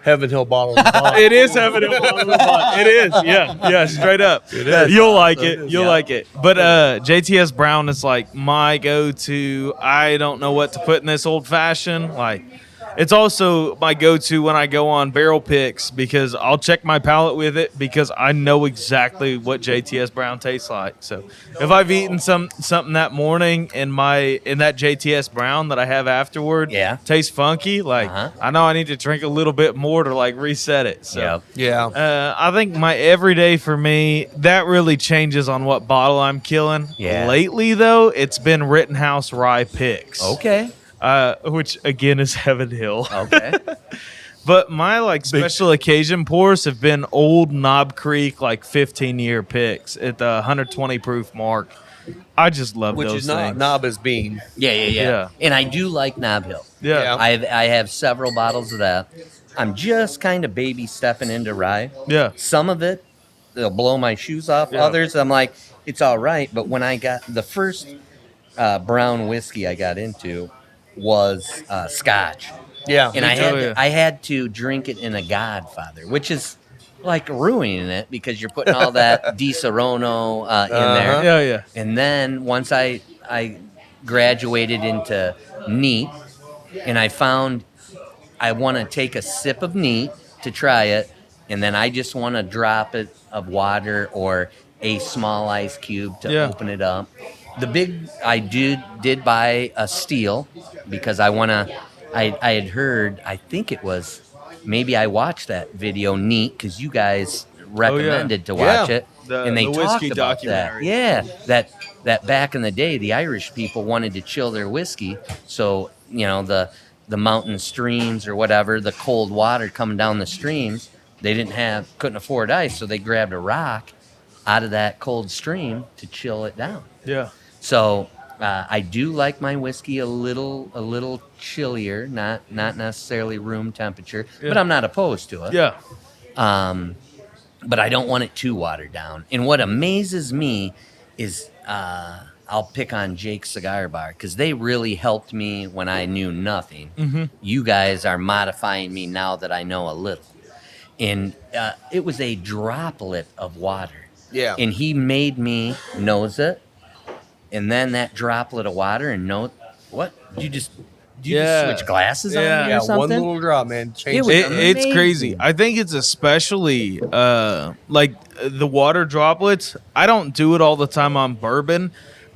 Heaven Hill Bottle of Bond. It is Heaven Hill BiB. It is, yeah, straight up. is. You'll like it. You'll Yeah. like it. But JTS Brown is like my go-to. I don't know what to put in this old fashioned. Like, it's also my go-to when I go on barrel picks because I'll check my palate with it because I know exactly what JTS Brown tastes like. So if I've eaten something that morning and that JTS Brown that I have afterward tastes funky, like I know I need to drink a little bit more to like reset it. So Yeah. I think my everyday for me, that really changes on what bottle I'm killing. Yeah. Lately though, it's been Rittenhouse Rye Picks. Okay. Which again is Heaven Hill. Okay. But my like special occasion pours have been old Knob Creek like 15-year picks at the 120 proof mark. I just love Which those is not things. knob as bean. Yeah. And I do like Knob Hill. Yeah. I have several bottles of that. I'm just kind of baby stepping into rye. Yeah. Some of it, they'll blow my shoes off. Yeah. Others, I'm like, it's all right. But when I got the first brown whiskey I got into was Scotch. Yeah. And I too, yeah. I had to drink it in a Godfather, which is like ruining it because you're putting all that Di Serono in there. Yeah. And then once I graduated into neat, and I found I want to take a sip of neat to try it, and then I just want to drop it of water or a small ice cube to open it up. The big I did buy a steel because I had heard, I think it was, maybe I watched that video neat because you guys recommended to watch it. And they the talked whiskey about documentary. that. That back in the day, the Irish people wanted to chill their whiskey. So, the mountain streams or whatever, the cold water coming down the streams, they couldn't afford ice. So they grabbed a rock out of that cold stream to chill it down. Yeah. So I do like my whiskey a little chillier, not necessarily room temperature, but I'm not opposed to it. Yeah. But I don't want it too watered down. And what amazes me is I'll pick on Jake's Cigar Bar because they really helped me when I knew nothing. Mm-hmm. You guys are modifying me now that I know a little. And it was a droplet of water. Yeah. And he made me nose it. And then that droplet of water and what? Did you just switch glasses on me or something? One little drop, man. Change was it. It's amazing. crazy. I think it's especially like the water droplets. I don't do it all the time on bourbon,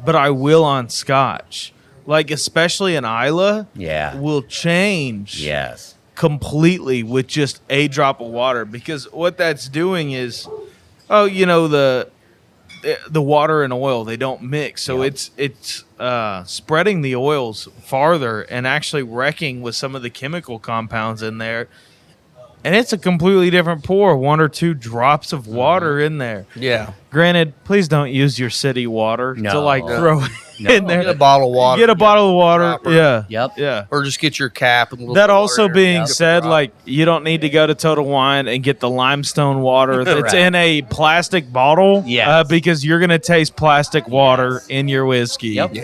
but I will on Scotch. Like especially an Isla, will change Yes. completely with just a drop of water because what that's doing is, the water and oil, they don't mix, so it's spreading the oils farther and actually wrecking with some of the chemical compounds in there, and it's a completely different pour. 1 or 2 drops of water in there. Yeah. Granted, please don't use your city water to No. like throw in there. Get a bottle of water. Get a bottle of water. Dropper. Yeah. Yep. Yeah. Or just get your cap. And a little That water also in being there. said, Drop. like you don't need to go to Total Wine and get the limestone water that's Right. in a plastic bottle, Yes. because you're gonna taste plastic water in your whiskey. Yep.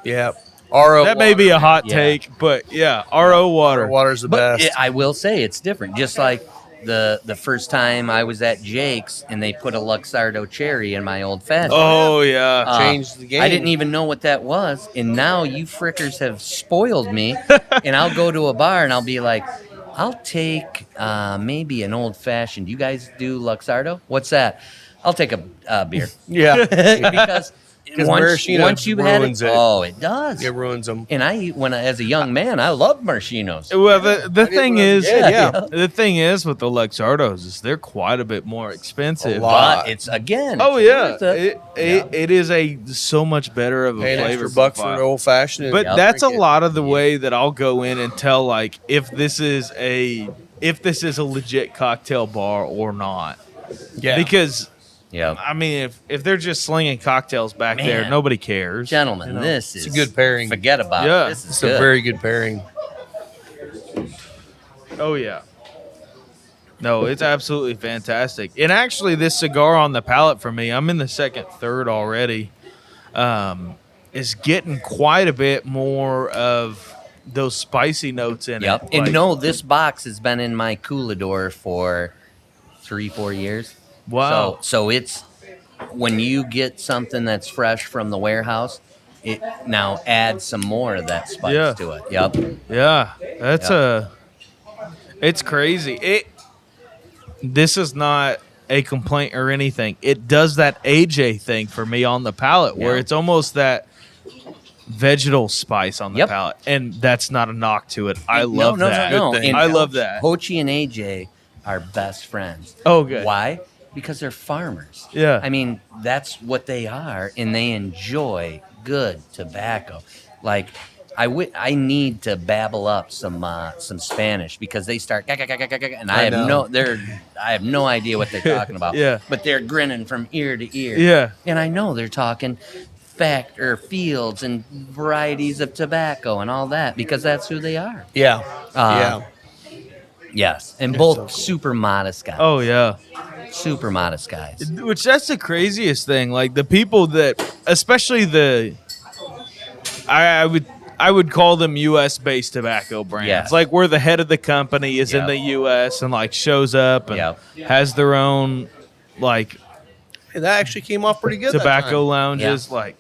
Yeah. RO That may be a hot Yeah. take, but yeah, RO water. Water's the But best. I will say it's different. Just like the first time I was at Jake's and they put a Luxardo cherry in my old fashioned. Oh yeah, Changed the game. I didn't even know what that was, and now you frickers have spoiled me. And I'll go to a bar and I'll be like, I'll take maybe an old fashioned. You guys do Luxardo? What's that? I'll take a beer Yeah. because maraschino once you've had it, ruins it. oh, it does. It ruins them. And as a young man, I love maraschinos. Well, the thing is, Yeah. the thing is with the Luxardos is they're quite a bit more expensive. A lot. But it's again. Oh it's yeah, worth it. it is a so much better of a Pay an flavor extra buck for profile. an old fashioned. But that's a lot of the way that I'll go in and tell like if this is a legit cocktail bar or not. Yeah. Because Yep. I mean, if they're just slinging cocktails back there, Man. nobody cares. Gentlemen, this It's is a good pairing. Forget about Yeah. it. This is It's good. a very good pairing. Oh yeah. No, it's absolutely fantastic. And actually, this cigar on the palate for me, I'm in the second third already, is getting quite a bit more of those spicy notes in Yep. it. And Like, no, this box has been in my coolador for 3-4 years. Wow. So it's when you get something that's fresh from the warehouse, it now adds some more of that spice Yeah. to it. Yep. yeah, that's Yeah. it's crazy. This is not a complaint or anything. It does that AJ thing for me on the palate, where Yeah. it's almost that vegetal spice on the Yep. palate, and that's not a knock to it. I No, love no, that. No, no. Good thing. And I love that. Hochi and AJ are best friends. Oh, good. Why? Because they're farmers. Yeah. I mean, that's what they are, and they enjoy good tobacco. Like, I need to babble up some Spanish because they start and I know. have no idea what they're talking about. Yeah. But they're grinning from ear to ear. Yeah. And I know they're talking fields and varieties of tobacco and all that because that's who they are. Yeah. Uh, Yes, and both super modest guys. Oh yeah. Super modest guys. Which that's the craziest thing. Like the people that, especially I would call them U.S. based tobacco brands. Yes. Like where the head of the company is in Yep. the U.S. and like shows up and Yep. has their own like And that actually came off pretty good. that tobacco time. lounges. Like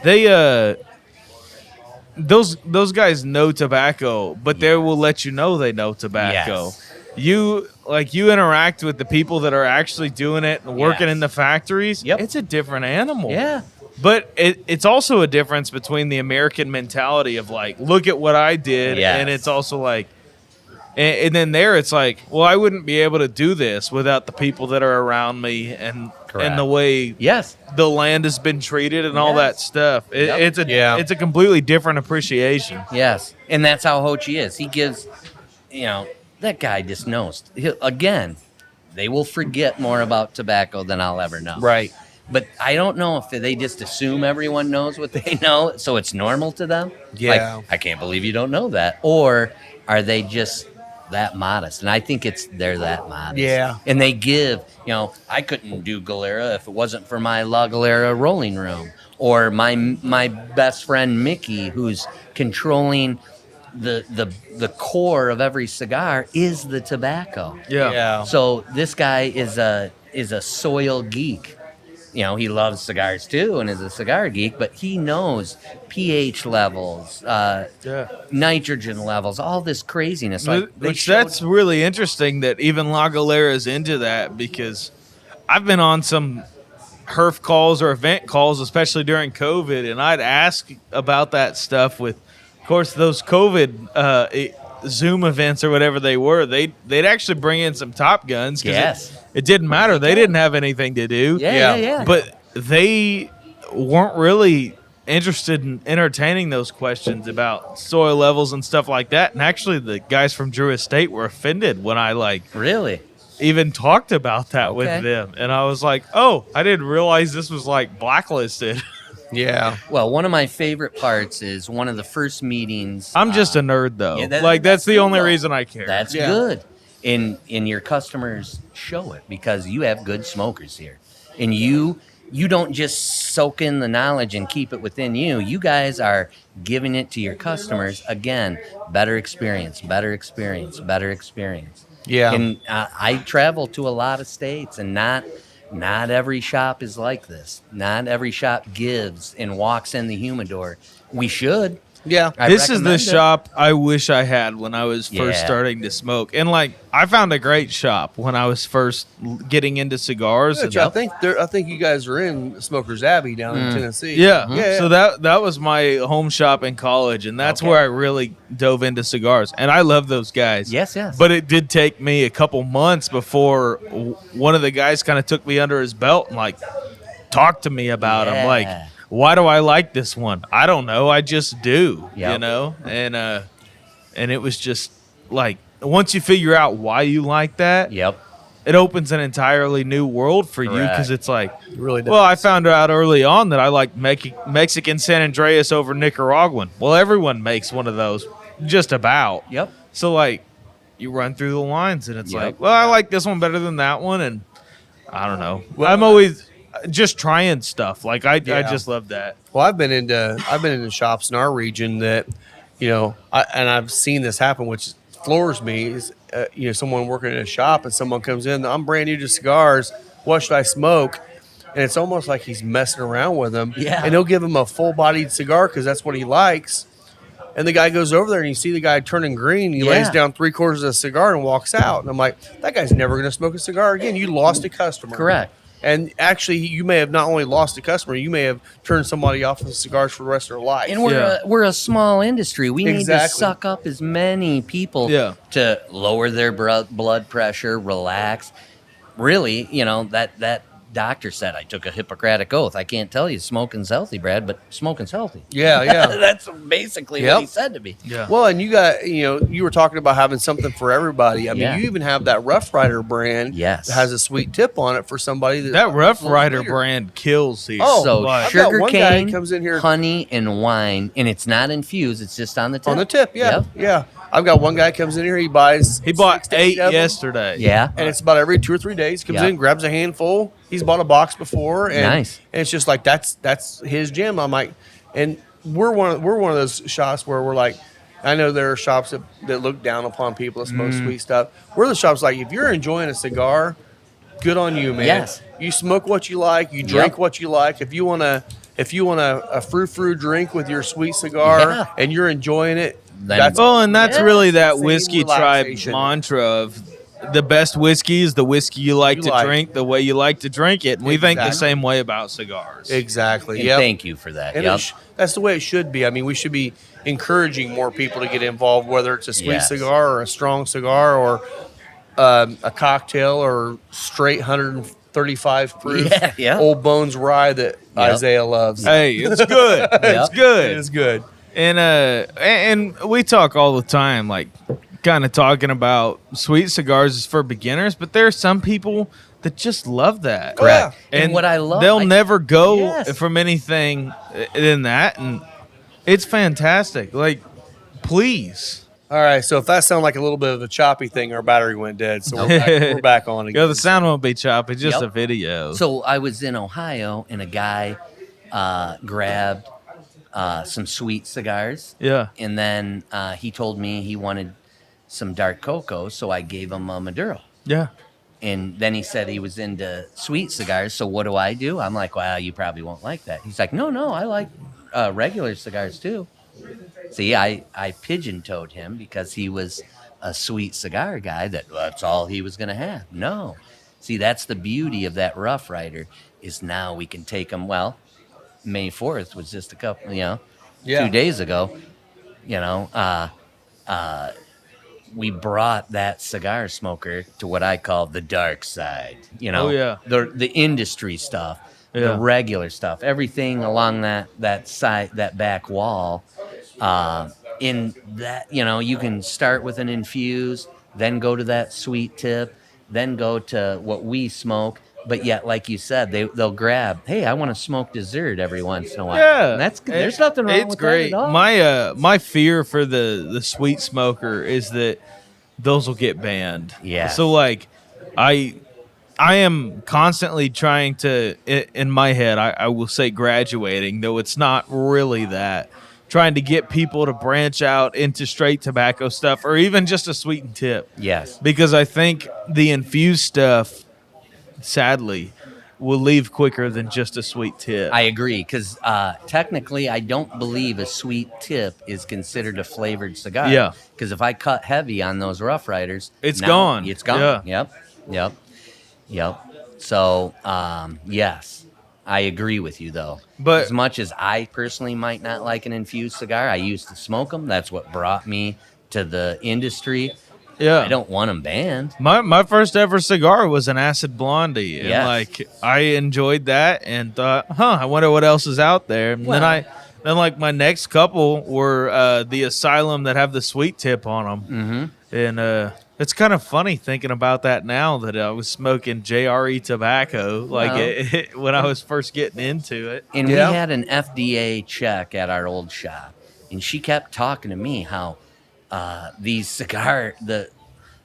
they those guys know tobacco, but they will let you know they know tobacco. Yes. You interact with the people that are actually doing it and working Yes. in the factories. Yep. It's a different animal. Yeah. But it's also a difference between the American mentality of like, look at what I did, Yes. and it's also like, and then there it's like, well, I wouldn't be able to do this without the people that are around me and Correct. the way Yes. the land has been treated and all that Yes. stuff. Yep. It's a completely different appreciation. Yes. And that's how Hochi is. He gives, that guy just knows. Again, they will forget more about tobacco than I'll ever know. Right. But I don't know if they just assume everyone knows what they know, so it's normal to them. Yeah. Like, I can't believe you don't know that. Or are they just that modest? And I think they're that modest. Yeah. And they give, I couldn't do Galera if it wasn't for my La Galera rolling room. Or my best friend Mickey, who's controlling the core of every cigar is the tobacco. Yeah. So this guy is a soil geek. He loves cigars too and is a cigar geek, but he knows pH levels, nitrogen levels, all this craziness. Like That's really interesting that even La Galera is into that, because I've been on some HERF calls or event calls, especially during COVID, and I'd ask about that stuff with, of course, those COVID Zoom events or whatever they were. They'd actually bring in some Top Guns. Yes. It didn't matter. They didn't have anything to do. Yeah. But they weren't really interested in entertaining those questions about soil levels and stuff like that. And actually, the guys from Drew Estate were offended when I Really? even talked about that Okay. with them. And I was like, oh, I didn't realize this was like blacklisted. Yeah. Well, one of my favorite parts is one of the first meetings. I'm just a nerd, though. yeah, that's the good, only though. reason I care. That's Yeah. good. And your customers show it because you have good smokers here. And you don't just soak in the knowledge and keep it within you. You guys are giving it to your customers. Again, better experience. Yeah. And I travel to a lot of states, and not every shop is like this. Not every shop gives and walks in the humidor. We should. Yeah. I This is the recommend it. shop I wish I had when I was first Yeah. starting to smoke. And like, I found a great shop when I was first getting into cigars. Which and- I think you guys are in Smokers Abbey down in Tennessee. yeah. Yeah. So that was my home shop in college, and that's where I really dove into cigars. And I love those guys. Yes. But it did take me a couple months before one of the guys kind of took me under his belt and like talked to me about him. Like, Yeah. why do I like this one? I don't know. I just do. Yep. You know? And it was just like, once you figure out why you like that, Yep. it opens an entirely new world for you Correct. because it's like, It really does. well, I found out early on that I like Mexican San Andreas over Nicaraguan. Well, everyone makes one of those, just about. Yep. So like, you run through the lines and it's Yep. like, well, I like this one better than that one, and I don't know. Well, I'm always just trying stuff. Like I Yeah. just love that. Well, I've been into shops in our region that, and I've seen this happen, which floors me. Is someone working in a shop and someone comes in, I'm brand new to cigars. What should I smoke? And it's almost like he's messing around with them. Yeah. And he'll give him a full-bodied cigar because that's what he likes. And the guy goes over there and you see the guy turning green. He lays down 3/4 of a cigar and walks out. And I'm like, that guy's never going to smoke a cigar again. You lost a customer. Correct. And actually, you may have not only lost a customer, you may have turned somebody off of cigars for the rest of their life. And we're a small industry. We need to Exactly. suck up as many people to lower their blood pressure, relax. Really, that doctor said, I took a Hippocratic oath. I can't tell you smoking's healthy, Brad, but smoking's healthy. Yeah. That's basically what he said to me. Yeah. Well, and you got, you were talking about having something for everybody. I mean, Yeah. you even have that Rough Rider brand Yes. that has a sweet tip on it for somebody That Rough little Rider sweeter. brand kills here. Oh, So I've got sugar one guy cane, comes in here honey, and wine, and it's not infused. It's just on the tip. on the tip. Yeah. Yep. Yeah. I've got one guy comes in here. He buys. He bought 6 to 8 8 of them, yesterday. Yeah. and it's about every 2 or 3 days. Comes Yeah. in, grabs a handful. He's bought a box before, and, Nice. and it's just like that's his gym. I'm like, and we're one of those shops where we're like, I know there are shops that look down upon people that smoke sweet stuff. We're the shops like, if you're enjoying a cigar, good on you, man. Yes. You smoke what you like, you drink what you like. If you want a frou-frou drink with your sweet cigar and you're enjoying it, Then- that's Well, and that's Yeah. really that Same whiskey tribe relaxation. mantra of the best whiskey is the whiskey you like You to like. drink the way you like to drink it. And we think the Exactly. same way about cigars. exactly. And Yep. thank you for that. And Yep. that's the way it should be. I mean, we should be encouraging more people to get involved, whether it's a sweet Yes. cigar or a strong cigar or a cocktail or straight 135 proof Yeah. Old Bones rye that Isaiah loves. Hey, it's good. It's good. It is good. And we talk all the time, like kind of talking about sweet cigars is for beginners, but there are some people that just love that. Correct. Yeah. And what I love- they'll never go Yes. from anything than that, and it's fantastic. Like, please. All right, so if that sounded like a little bit of a choppy thing, our battery went dead, so we're back on again. Yeah, the sound won't be choppy, just Yep. a video. So I was in Ohio, and a guy grabbed some sweet cigars. yeah. And then he told me he wanted some dark cocoa, so I gave him a Maduro. Yeah. And then he said he was into sweet cigars, so what do? I'm like, well, you probably won't like that. He's like, no, I like regular cigars too. See, I pigeon-toed him because he was a sweet cigar guy. That's all he was going to have. No. See, that's the beauty of that Rough Rider is now we can take them. Well, May 4th was just a couple, 2 days ago. We brought that cigar smoker to what I call the dark side. Oh, yeah. the industry stuff, Yeah. the regular stuff, everything along that side, that back wall. In that, you can start with an infused, then go to that sweet tip, then go to what we smoke. But yet, like you said, they'll grab. Hey, I want to smoke dessert every once in a while. Yeah, And there's nothing wrong it's with great. that at all. My fear for the sweet smoker is that those will get banned. Yeah. So like, I am constantly trying to in my head. I will say graduating, though it's not really that. Trying to get people to branch out into straight tobacco stuff, or even just a sweetened tip. Yes. Because I think the infused stuff, sadly, will leave quicker than just a sweet tip. I agree, because technically, I don't believe a sweet tip is considered a flavored cigar. Yeah. Because if I cut heavy on those Rough Riders, It's now gone. It's gone. Yeah. Yep. So, yes, I agree with you, though. But- as much as I personally might not like an infused cigar, I used to smoke them. That's what brought me to the industry. yeah. I don't want them banned. My first ever cigar was an acid blondie, and Yes. like I enjoyed that and thought, I wonder what else is out there. And Well- then like my next couple were the Asylum that have the sweet tip on them, Mm-hmm. and It's kind of funny thinking about that now that I was smoking JRE tobacco like Well, when I was first getting into it. And Yeah. we had an FDA check at our old shop, and she kept talking to me how these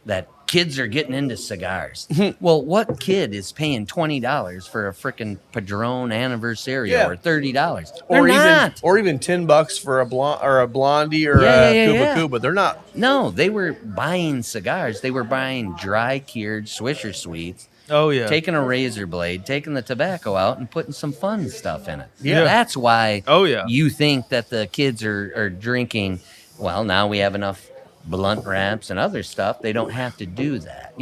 that kids are getting into cigars. Well, what kid is paying $20 for a freaking Padron Anniversario Yeah. or $30? Or They're not. even $10 for a blondie or a Cuba Cuba. They're not. No, they were buying cigars. They were buying dry cured Swisher Sweets, Oh yeah. taking a razor blade, taking the tobacco out, and putting some fun stuff in it. Yeah. That's why Oh, yeah. you think that the kids are drinking. Well, now we have enough blunt wraps and other stuff. They don't have to do that.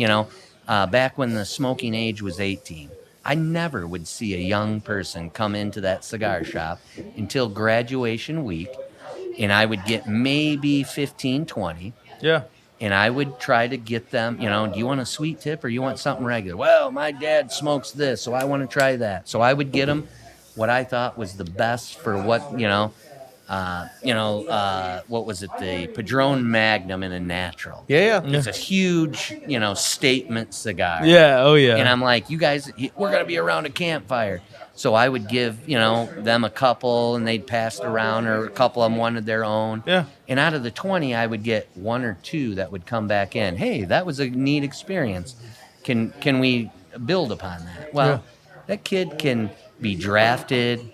Back when the smoking age was 18, I never would see a young person come into that cigar shop until graduation week, and I would get maybe 15, 20. Yeah. And I would try to get them, do you want a sweet tip or you want something regular? Well, my dad smokes this, so I want to try that. So I would get them what I thought was the best for what, what was it? The Padron Magnum in a natural. Yeah. It's a huge, statement cigar. Yeah. Oh yeah. And I'm like, you guys, we're going to be around a campfire. So I would give, them a couple and they'd pass it around, or a couple of them wanted their own. Yeah. And out of the 20, I would get 1 or 2 that would come back in. Hey, that was a neat experience. Can we build upon that? Well, that kid can be drafted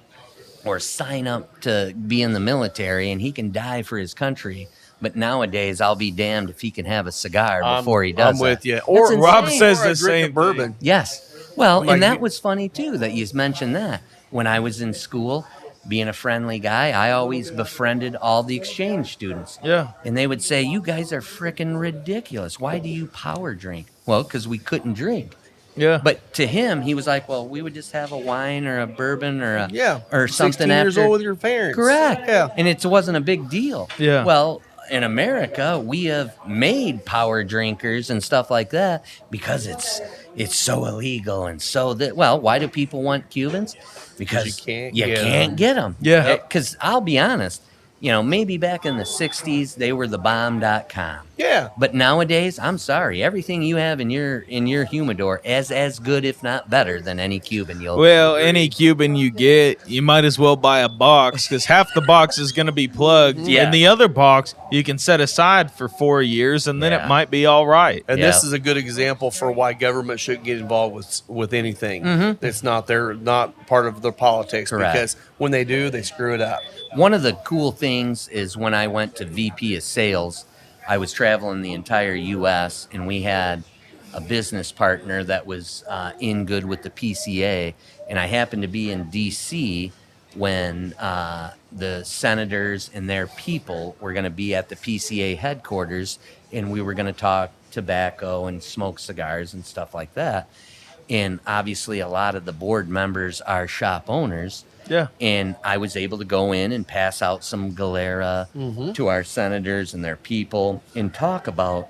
or sign up to be in the military, and he can die for his country. But nowadays, I'll be damned if he can have a cigar before he does I'm with that. you. That's Or Rob insane. says Or I the drink a same bourbon. thing. Yes. Well, Like and that you- was funny, too, that you mentioned that. When I was in school, being a friendly guy, I always befriended all the exchange students. Yeah. And they would say, you guys are freaking ridiculous. Why do you power drink? Well, because we couldn't drink. Yeah. But to him, he was like, well, we would just have a wine or a bourbon or or 16 something years after. old with your parents. Correct. Yeah. And it wasn't a big deal. Yeah. Well, in America, we have made power drinkers and stuff like that because it's so illegal and so that. Well, why do people want Cubans? Because you you can't can't get them. Yeah. Because I'll be honest, maybe back in the 60s, they were the bomb.com. Yeah. But nowadays, I'm sorry, everything you have in your humidor is as good, if not better, than any Cuban you'll. Well, any Cuban you get, you might as well buy a box because half the box is going to be plugged, Yeah. and the other box you can set aside for 4 years, and then Yeah. it might be all right. And Yeah. this is a good example for why government shouldn't get involved with anything. It's not not part of their politics. Correct. Because when they do, they screw it up. One of the cool things is when I went to VP of sales, I was traveling the entire U.S., and we had a business partner that was in good with the PCA, and I happened to be in D.C. when the senators and their people were going to be at the PCA headquarters, and we were going to talk tobacco and smoke cigars and stuff like that. And obviously, a lot of the board members are shop owners. Yeah. And I was able to go in and pass out some Galera to our senators and their people and talk about,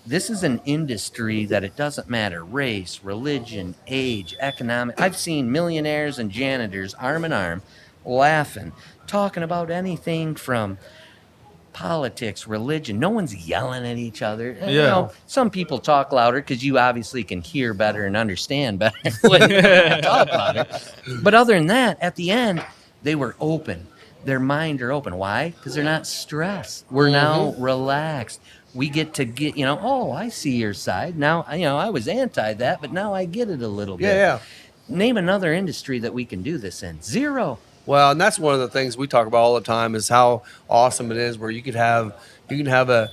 this is an industry that it doesn't matter race, religion, age, economic. I've seen millionaires and janitors arm in arm laughing, talking about anything from politics, religion. No one's yelling at each other. Yeah. Some people talk louder because you obviously can hear better and understand better when you talk louder. But other than that, at the end, they were open. Their mind are open. Why? Because they're not stressed. We're now relaxed. We get to get, I see your side. Now, I was anti that, but now I get it a little bit. Yeah. Name another industry that we can do this in. Zero. Well, and that's one of the things we talk about all the time is how awesome it is where you can have a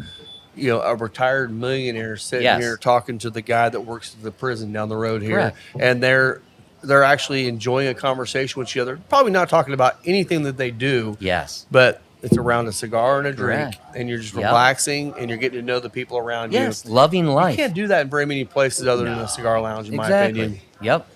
retired millionaire sitting here talking to the guy that works at the prison down the road here. Correct. And they're actually enjoying a conversation with each other, probably not talking about anything that they do. Yes. But it's around a cigar and a drink, Correct. and you're just Yep. relaxing, and you're getting to know the people around Yes. you. Loving life. You can't do that in very many places other than a cigar lounge, in my Exactly. opinion. Yep.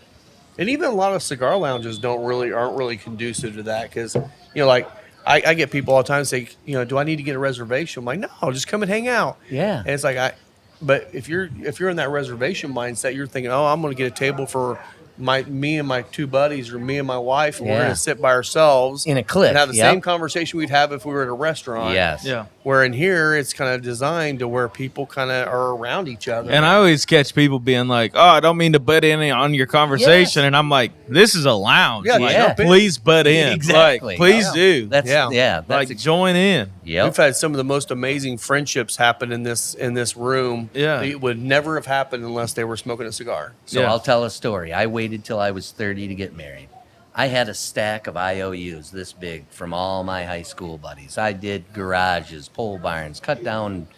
And even a lot of cigar lounges aren't really conducive to that because, like I get people all the time say, do I need to get a reservation? I'm like, no, just come and hang out. Yeah. And it's like but if you're in that reservation mindset, you're thinking, oh, I'm going to get a table for me and my two buddies, or me and my wife, and we're Yeah. going to sit by ourselves In a clique, and have the yep. same conversation we'd have if we were at a restaurant. Yes. Yeah. Where in here, it's kind of designed to where people kind of are around each other. And I always catch people being like, "Oh, I don't mean to butt in on your conversation," Yes. and I'm like, "This is a lounge. Yeah, Like, jump in. please butt in. Exactly. Like, please Yeah. do. That's Yeah. Like, join in." Yep. We've had some of the most amazing friendships happen in this room. Yeah. It would never have happened unless they were smoking a cigar. So Yeah. I'll tell a story. I waited till I was 30 to get married. I had a stack of IOUs this big from all my high school buddies. I did garages, pole barns, cut down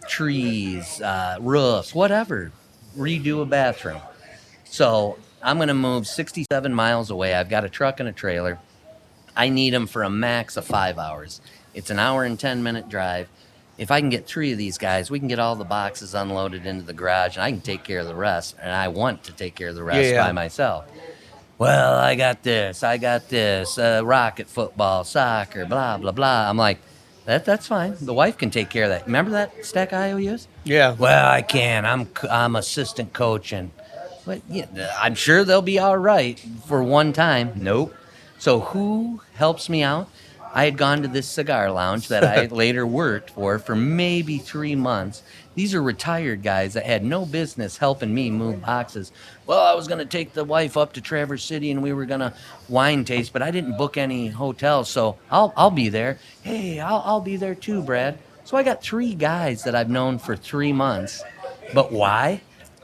trees, roofs, whatever, redo a bathroom. So I'm going to move 67 miles away. I've got a truck and a trailer. I need them for a max of 5 hours. It's an hour and 10-minute drive. If I can get 3 of these guys, we can get all the boxes unloaded into the garage, and I can take care of the rest. And I want to take care of the rest Yeah. by myself. Well, I got this, rocket football, soccer, blah, blah, blah. I'm like, that's fine. The wife can take care of that. Remember that stack of IOUs? Yeah. Well, I can. I'm assistant coaching. But yeah, I'm sure they'll be all right for one time. Nope. So who helps me out? I had gone to this cigar lounge that I later worked for maybe 3 months. These are retired guys that had no business helping me move boxes. Well, I was going to take the wife up to Traverse City and we were going to wine taste, but I didn't book any hotels, so I'll be there. Hey, I'll be there too, Brad. So I got 3 guys that I've known for 3 months. But why?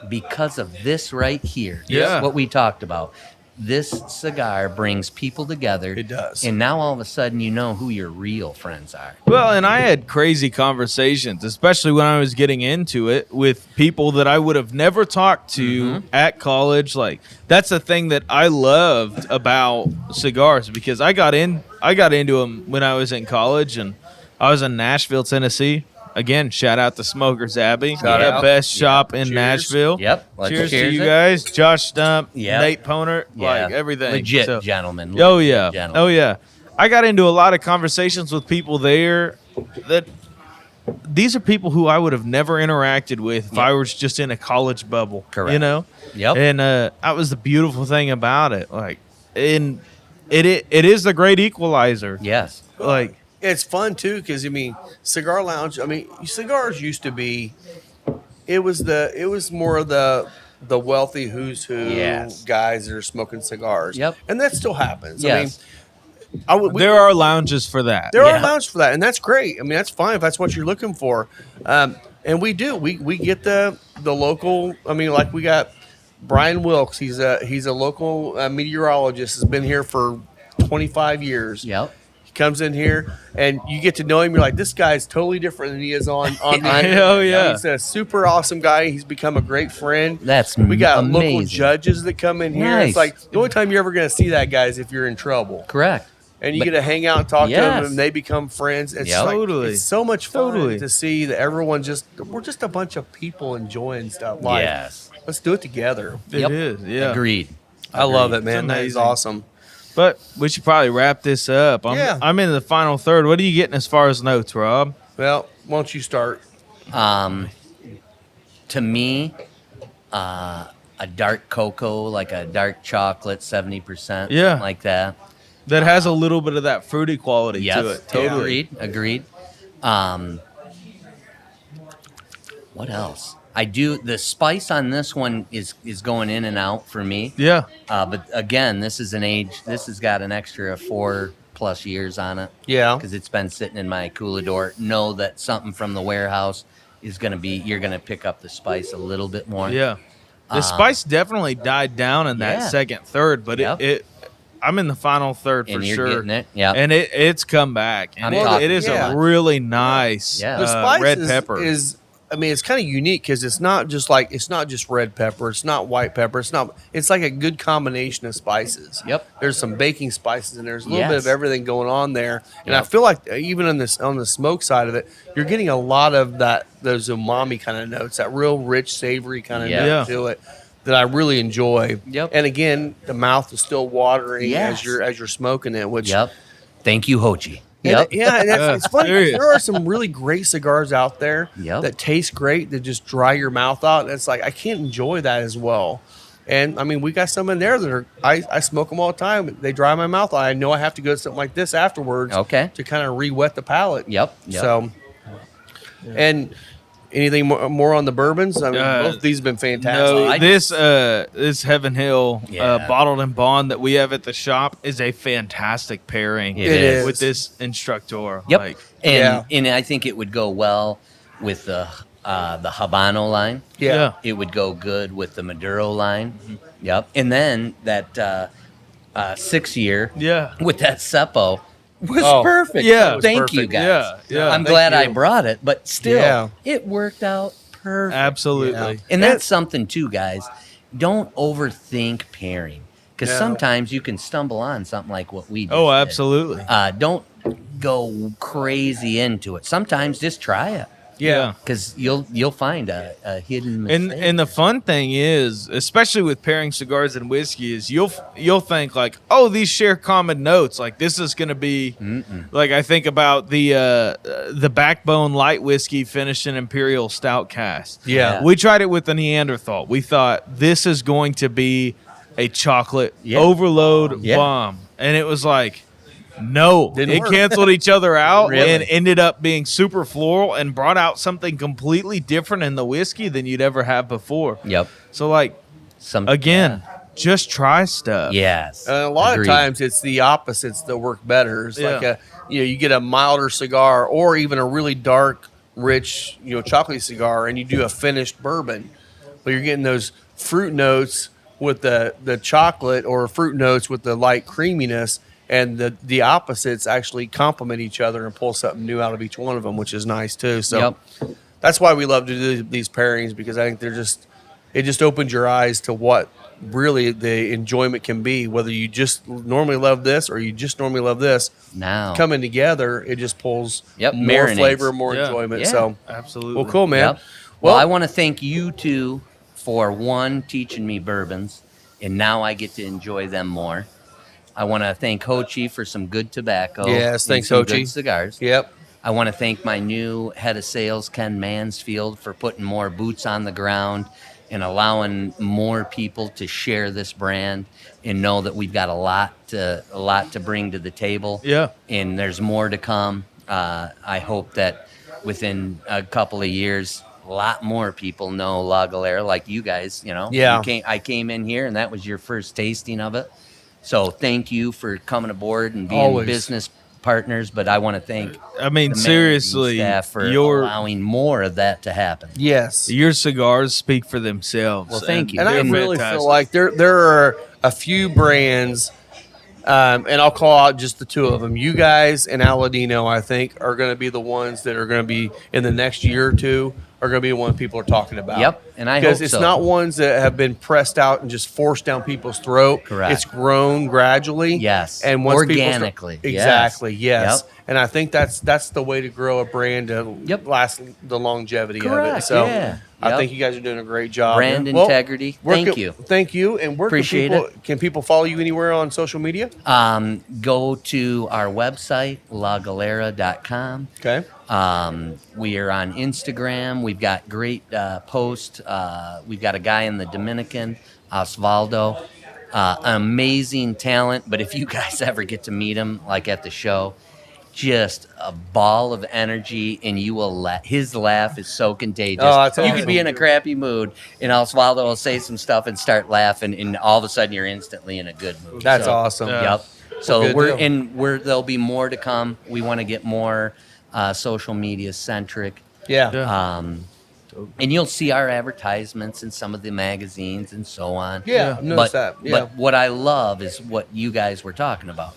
Because of this right here. This is Yeah. what we talked about. This cigar brings people together. It does. And now all of a sudden you know who your real friends are. Well, and I had crazy conversations, especially when I was getting into it, with people that I would have never talked to at college. Like, that's the thing that I loved about cigars, because I got into them when I was in college, and I was in Nashville, Tennessee. Again, shout out to Smokers Abbey, Shout the out. best shop in Cheers. Nashville. Yep. Let's Cheers to cheers you it. guys, Josh Stump, Yep. Nate Poner, Yeah. like everything. Legit So- gentlemen. Oh Legit yeah. gentlemen. Oh yeah. I got into a lot of conversations with people there that these are people who I would have never interacted with if I was just in a college bubble. Correct. You know? Yep. And that was the beautiful thing about it. Like, and it is the great equalizer. Yes. Like, It's fun too, because I mean, cigar lounge. I mean, cigars used to be. It was more of the wealthy who's who Yes. guys that are smoking cigars. Yep. And that still happens. Yes. I mean, there are lounges for that. there Yeah. are lounges for that, and that's great. I mean, that's fine if that's what you're looking for. And we do. We get the local. I mean, like we got Brian Wilkes. He's a local meteorologist. Has been here for 25 years. Yep. Comes in here and you get to know him. You're like, this guy's totally different than he is on. Hell yeah. He's a super awesome guy. He's become a great friend. That's We got local amazing. judges that come in here. Nice. It's like the only time you're ever going to see that guy is if you're in trouble. Correct. And you But- get to hang out and talk to them, Yes. and they become friends. It's Yep. like, Totally. it's so much fun Totally. to see that everyone we're just a bunch of people enjoying stuff. Like, Yes. let's do it together. It is. Yeah. Agreed. I love it, man. It's That is amazing. awesome. But we should probably wrap this up. I'm in the final third. What are you getting as far as notes, Rob? Well, why don't you start? To me, a dark cocoa, like a dark chocolate, 70%, Yeah. something like that. That has a little bit of that fruity quality Yes, to it. Totally. agreed. What else? The spice on this one is going in and out for me. Yeah. But again, this has got an extra 4+ years on it. Yeah. Because it's been sitting in my coolador. Know that something from the warehouse you're going to pick up the spice a little bit more. Yeah. The spice definitely died down in that Yeah. second third, but Yep. I'm in the final third for And you're sure. getting it. Yeah. And it's come back. And it is yeah. a really nice Yeah. The spice red pepper. It's kind of unique because it's not just red pepper. It's not white pepper. It's like a good combination of spices. Yep. There's some baking spices and there's a little bit Yes. of everything going on there. And I Yep. feel like even on the smoke side of it, you're getting a lot of those umami kind of notes, that real rich, savory kind of Yeah. note to it that I really enjoy. Yep. And again, the mouth is still watering Yes. as you're smoking it, which Yep. Thank you, Hochi. and Yep. yeah, and it's funny. Serious. There are some really great cigars out there Yep. that taste great that just dry your mouth out. And it's like I can't enjoy that as well. And I mean, we got some in there that are I smoke them all the time. They dry my mouth. I know I have to go to something like this afterwards. Okay. To kind of re-wet the palate. Yep. So, and anything more on the bourbons? I mean, both of these have been fantastic. No, this Heaven Hill Yeah. bottled and bond that we have at the shop is a fantastic pairing. It is. with this instructor. Yep. Like, And I think it would go well with the Habano line. Yeah. It would go good with the Maduro line. Yep. And then that 6 year yeah. with that Seppo was Oh, perfect. yeah. It was Thank you perfect. guys. Yeah. I'm Thank glad I you. brought it, but still, Yeah. it worked out perfect. Absolutely. Yeah. And that's something too, guys. Don't overthink pairing, because No. sometimes you can stumble on something like what we did. Oh, absolutely. Don't go crazy into it. Sometimes just try it, Yeah. because you'll find a hidden mistake. And the fun thing is, especially with pairing cigars and whiskey, is you'll think like, oh, these share common notes. Like this is going to be like I think about the Backbone light whiskey finished in Imperial Stout cask. Yeah. We tried it with the Neanderthal. We thought this is going to be a chocolate overload bomb, and it was like. No, Didn't it work. canceled each other out Really? and ended up being super floral and brought out something completely different in the whiskey than you'd ever have before. Yep. So, like, again, just try stuff. Yes. And a lot Agreed. of times it's the opposites that work better. It's like Yeah. you get a milder cigar or even a really dark, rich, chocolatey cigar, and you do a finished bourbon, but you're getting those fruit notes with the chocolate or fruit notes with the light creaminess. And the opposites actually complement each other and pull something new out of each one of them, which is nice too. So that's why we love to do these pairings, because I think it just opens your eyes to what really the enjoyment can be. Whether you just normally love this or you just normally love this, Now coming together, it just pulls more Marinates. flavor, more Yeah. enjoyment. Yeah. So Absolutely. well, cool, man. Yep. Well, I want to thank you two for teaching me bourbons, and now I get to enjoy them more. I want to thank Ho Chi for some good tobacco. Yes, and thanks, some Ho Chi. good cigars. Yep. I want to thank my new head of sales, Ken Mansfield, for putting more boots on the ground and allowing more people to share this brand and know that we've got a lot to bring to the table. Yeah. And there's more to come. I hope that within a couple of years, a lot more people know La Galera, like you guys. Yeah. I came in here and that was your first tasting of it. So thank you for coming aboard and being Always. business partners. But I want to thank I mean, the seriously, managing staff for your allowing more of that to happen. Yes. your cigars speak for themselves. Well, thank you. And I they're really fantastic. feel like there are a few brands, and I'll call out just the two of them. You guys and Aladino, I think, are going to be the ones that are going to be in the next year or two are going to be the ones people are talking about. Yep, and I because hope it's so. not ones that have been pressed out and just forced down people's throat. Correct. It's grown gradually. Yes. and once people Organically. start, exactly. Yes, Yep. and I think that's the way to grow a brand to last the longevity of it. Correct, So yeah. I Yep. think you guys are doing a great job. Brand man. Well, integrity. where Thank can- you. Thank you. And where Appreciate can people follow you anywhere on social media? Go to our website, lagalera.com. Okay. We are on Instagram. We've got great posts. We've got a guy in the Dominican, Osvaldo, amazing talent. But if you guys ever get to meet him, like at the show, just a ball of energy, and you will laugh. His laugh is so contagious. Oh, that's you awesome. could be in a crappy mood, and Osvaldo will say some stuff and start laughing, and all of a sudden you're instantly in a good mood. That's So, awesome. Yeah. Yep. So good deal. there'll be more to come. We want to get more social media centric. Yeah. Yeah. And you'll see our advertisements in some of the magazines and so on. Yeah. Yeah. Notice But, that. Yeah. but what I love is what you guys were talking about.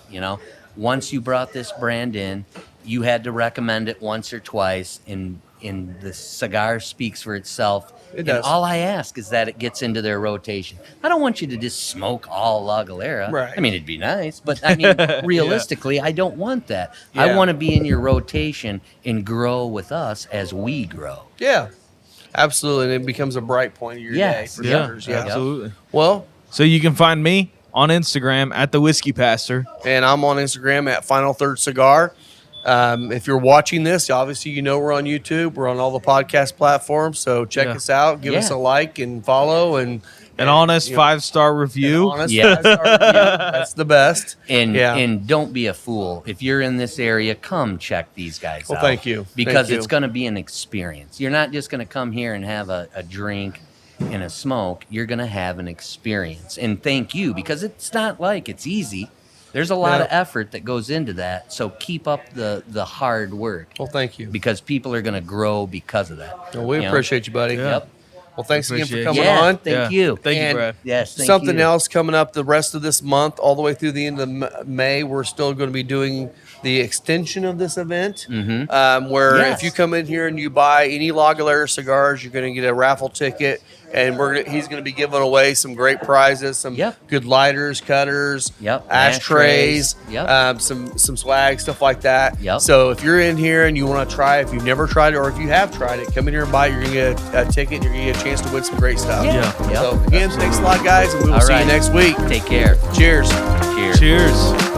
Once you brought this brand in, you had to recommend it once or twice, and the cigar speaks for itself. It does. And all I ask is that it gets into their rotation. I don't want you to just smoke all La Galera. Right. I mean, it'd be nice, but I mean, realistically, I don't want that. Yeah. I want to be in your rotation and grow with us as we grow. Yeah. Absolutely. And it becomes a bright point of your Yes. day for Yeah, others. Yeah. absolutely. Well, So you can find me on Instagram at the Whiskey Pastor. and I'm on Instagram at Final Third Cigar. If you're watching this, obviously we're on YouTube. We're on all the podcast platforms, so check Yeah. us out. Give us Yeah. a like and follow, and An honest you know, 5-star review. honest Yeah. 5-star review. That's the best. And don't be a fool. If you're in this area, come check these guys Well, out. thank you. Because Thank it's you. going to be an experience. You're not just going to come here and have a drink and a smoke. You're going to have an experience. And thank you, because it's not like it's easy. There's a lot Yeah. of effort that goes into that. So keep up the hard work, Well, thank you. because people are going to grow because of that. Well, we You know? appreciate you, buddy. Yep. Well, thanks again for Appreciate coming it. Yeah, on. thank you. Thank you, And Brad. Yes, thank Something you. else coming up the rest of this month, all the way through the end of May. We're still going to be doing the extension of this event, where Yes. if you come in here and you buy any La Galera cigars, you're going to get a raffle ticket, and he's going to be giving away some great prizes, some Yep. good lighters, cutters, Yep. ashtrays, Yep. some swag, stuff like that. Yep. So if you're in here and you want to try it, if you've never tried it, or if you have tried it, come in here and buy it. You're going to get a ticket, and you're going to get a chance to win some great stuff. Yeah. Yeah. Yep. So again, thanks a lot, guys, and we will All see right. you next week. Take care. Cheers. Cheers. Cheers.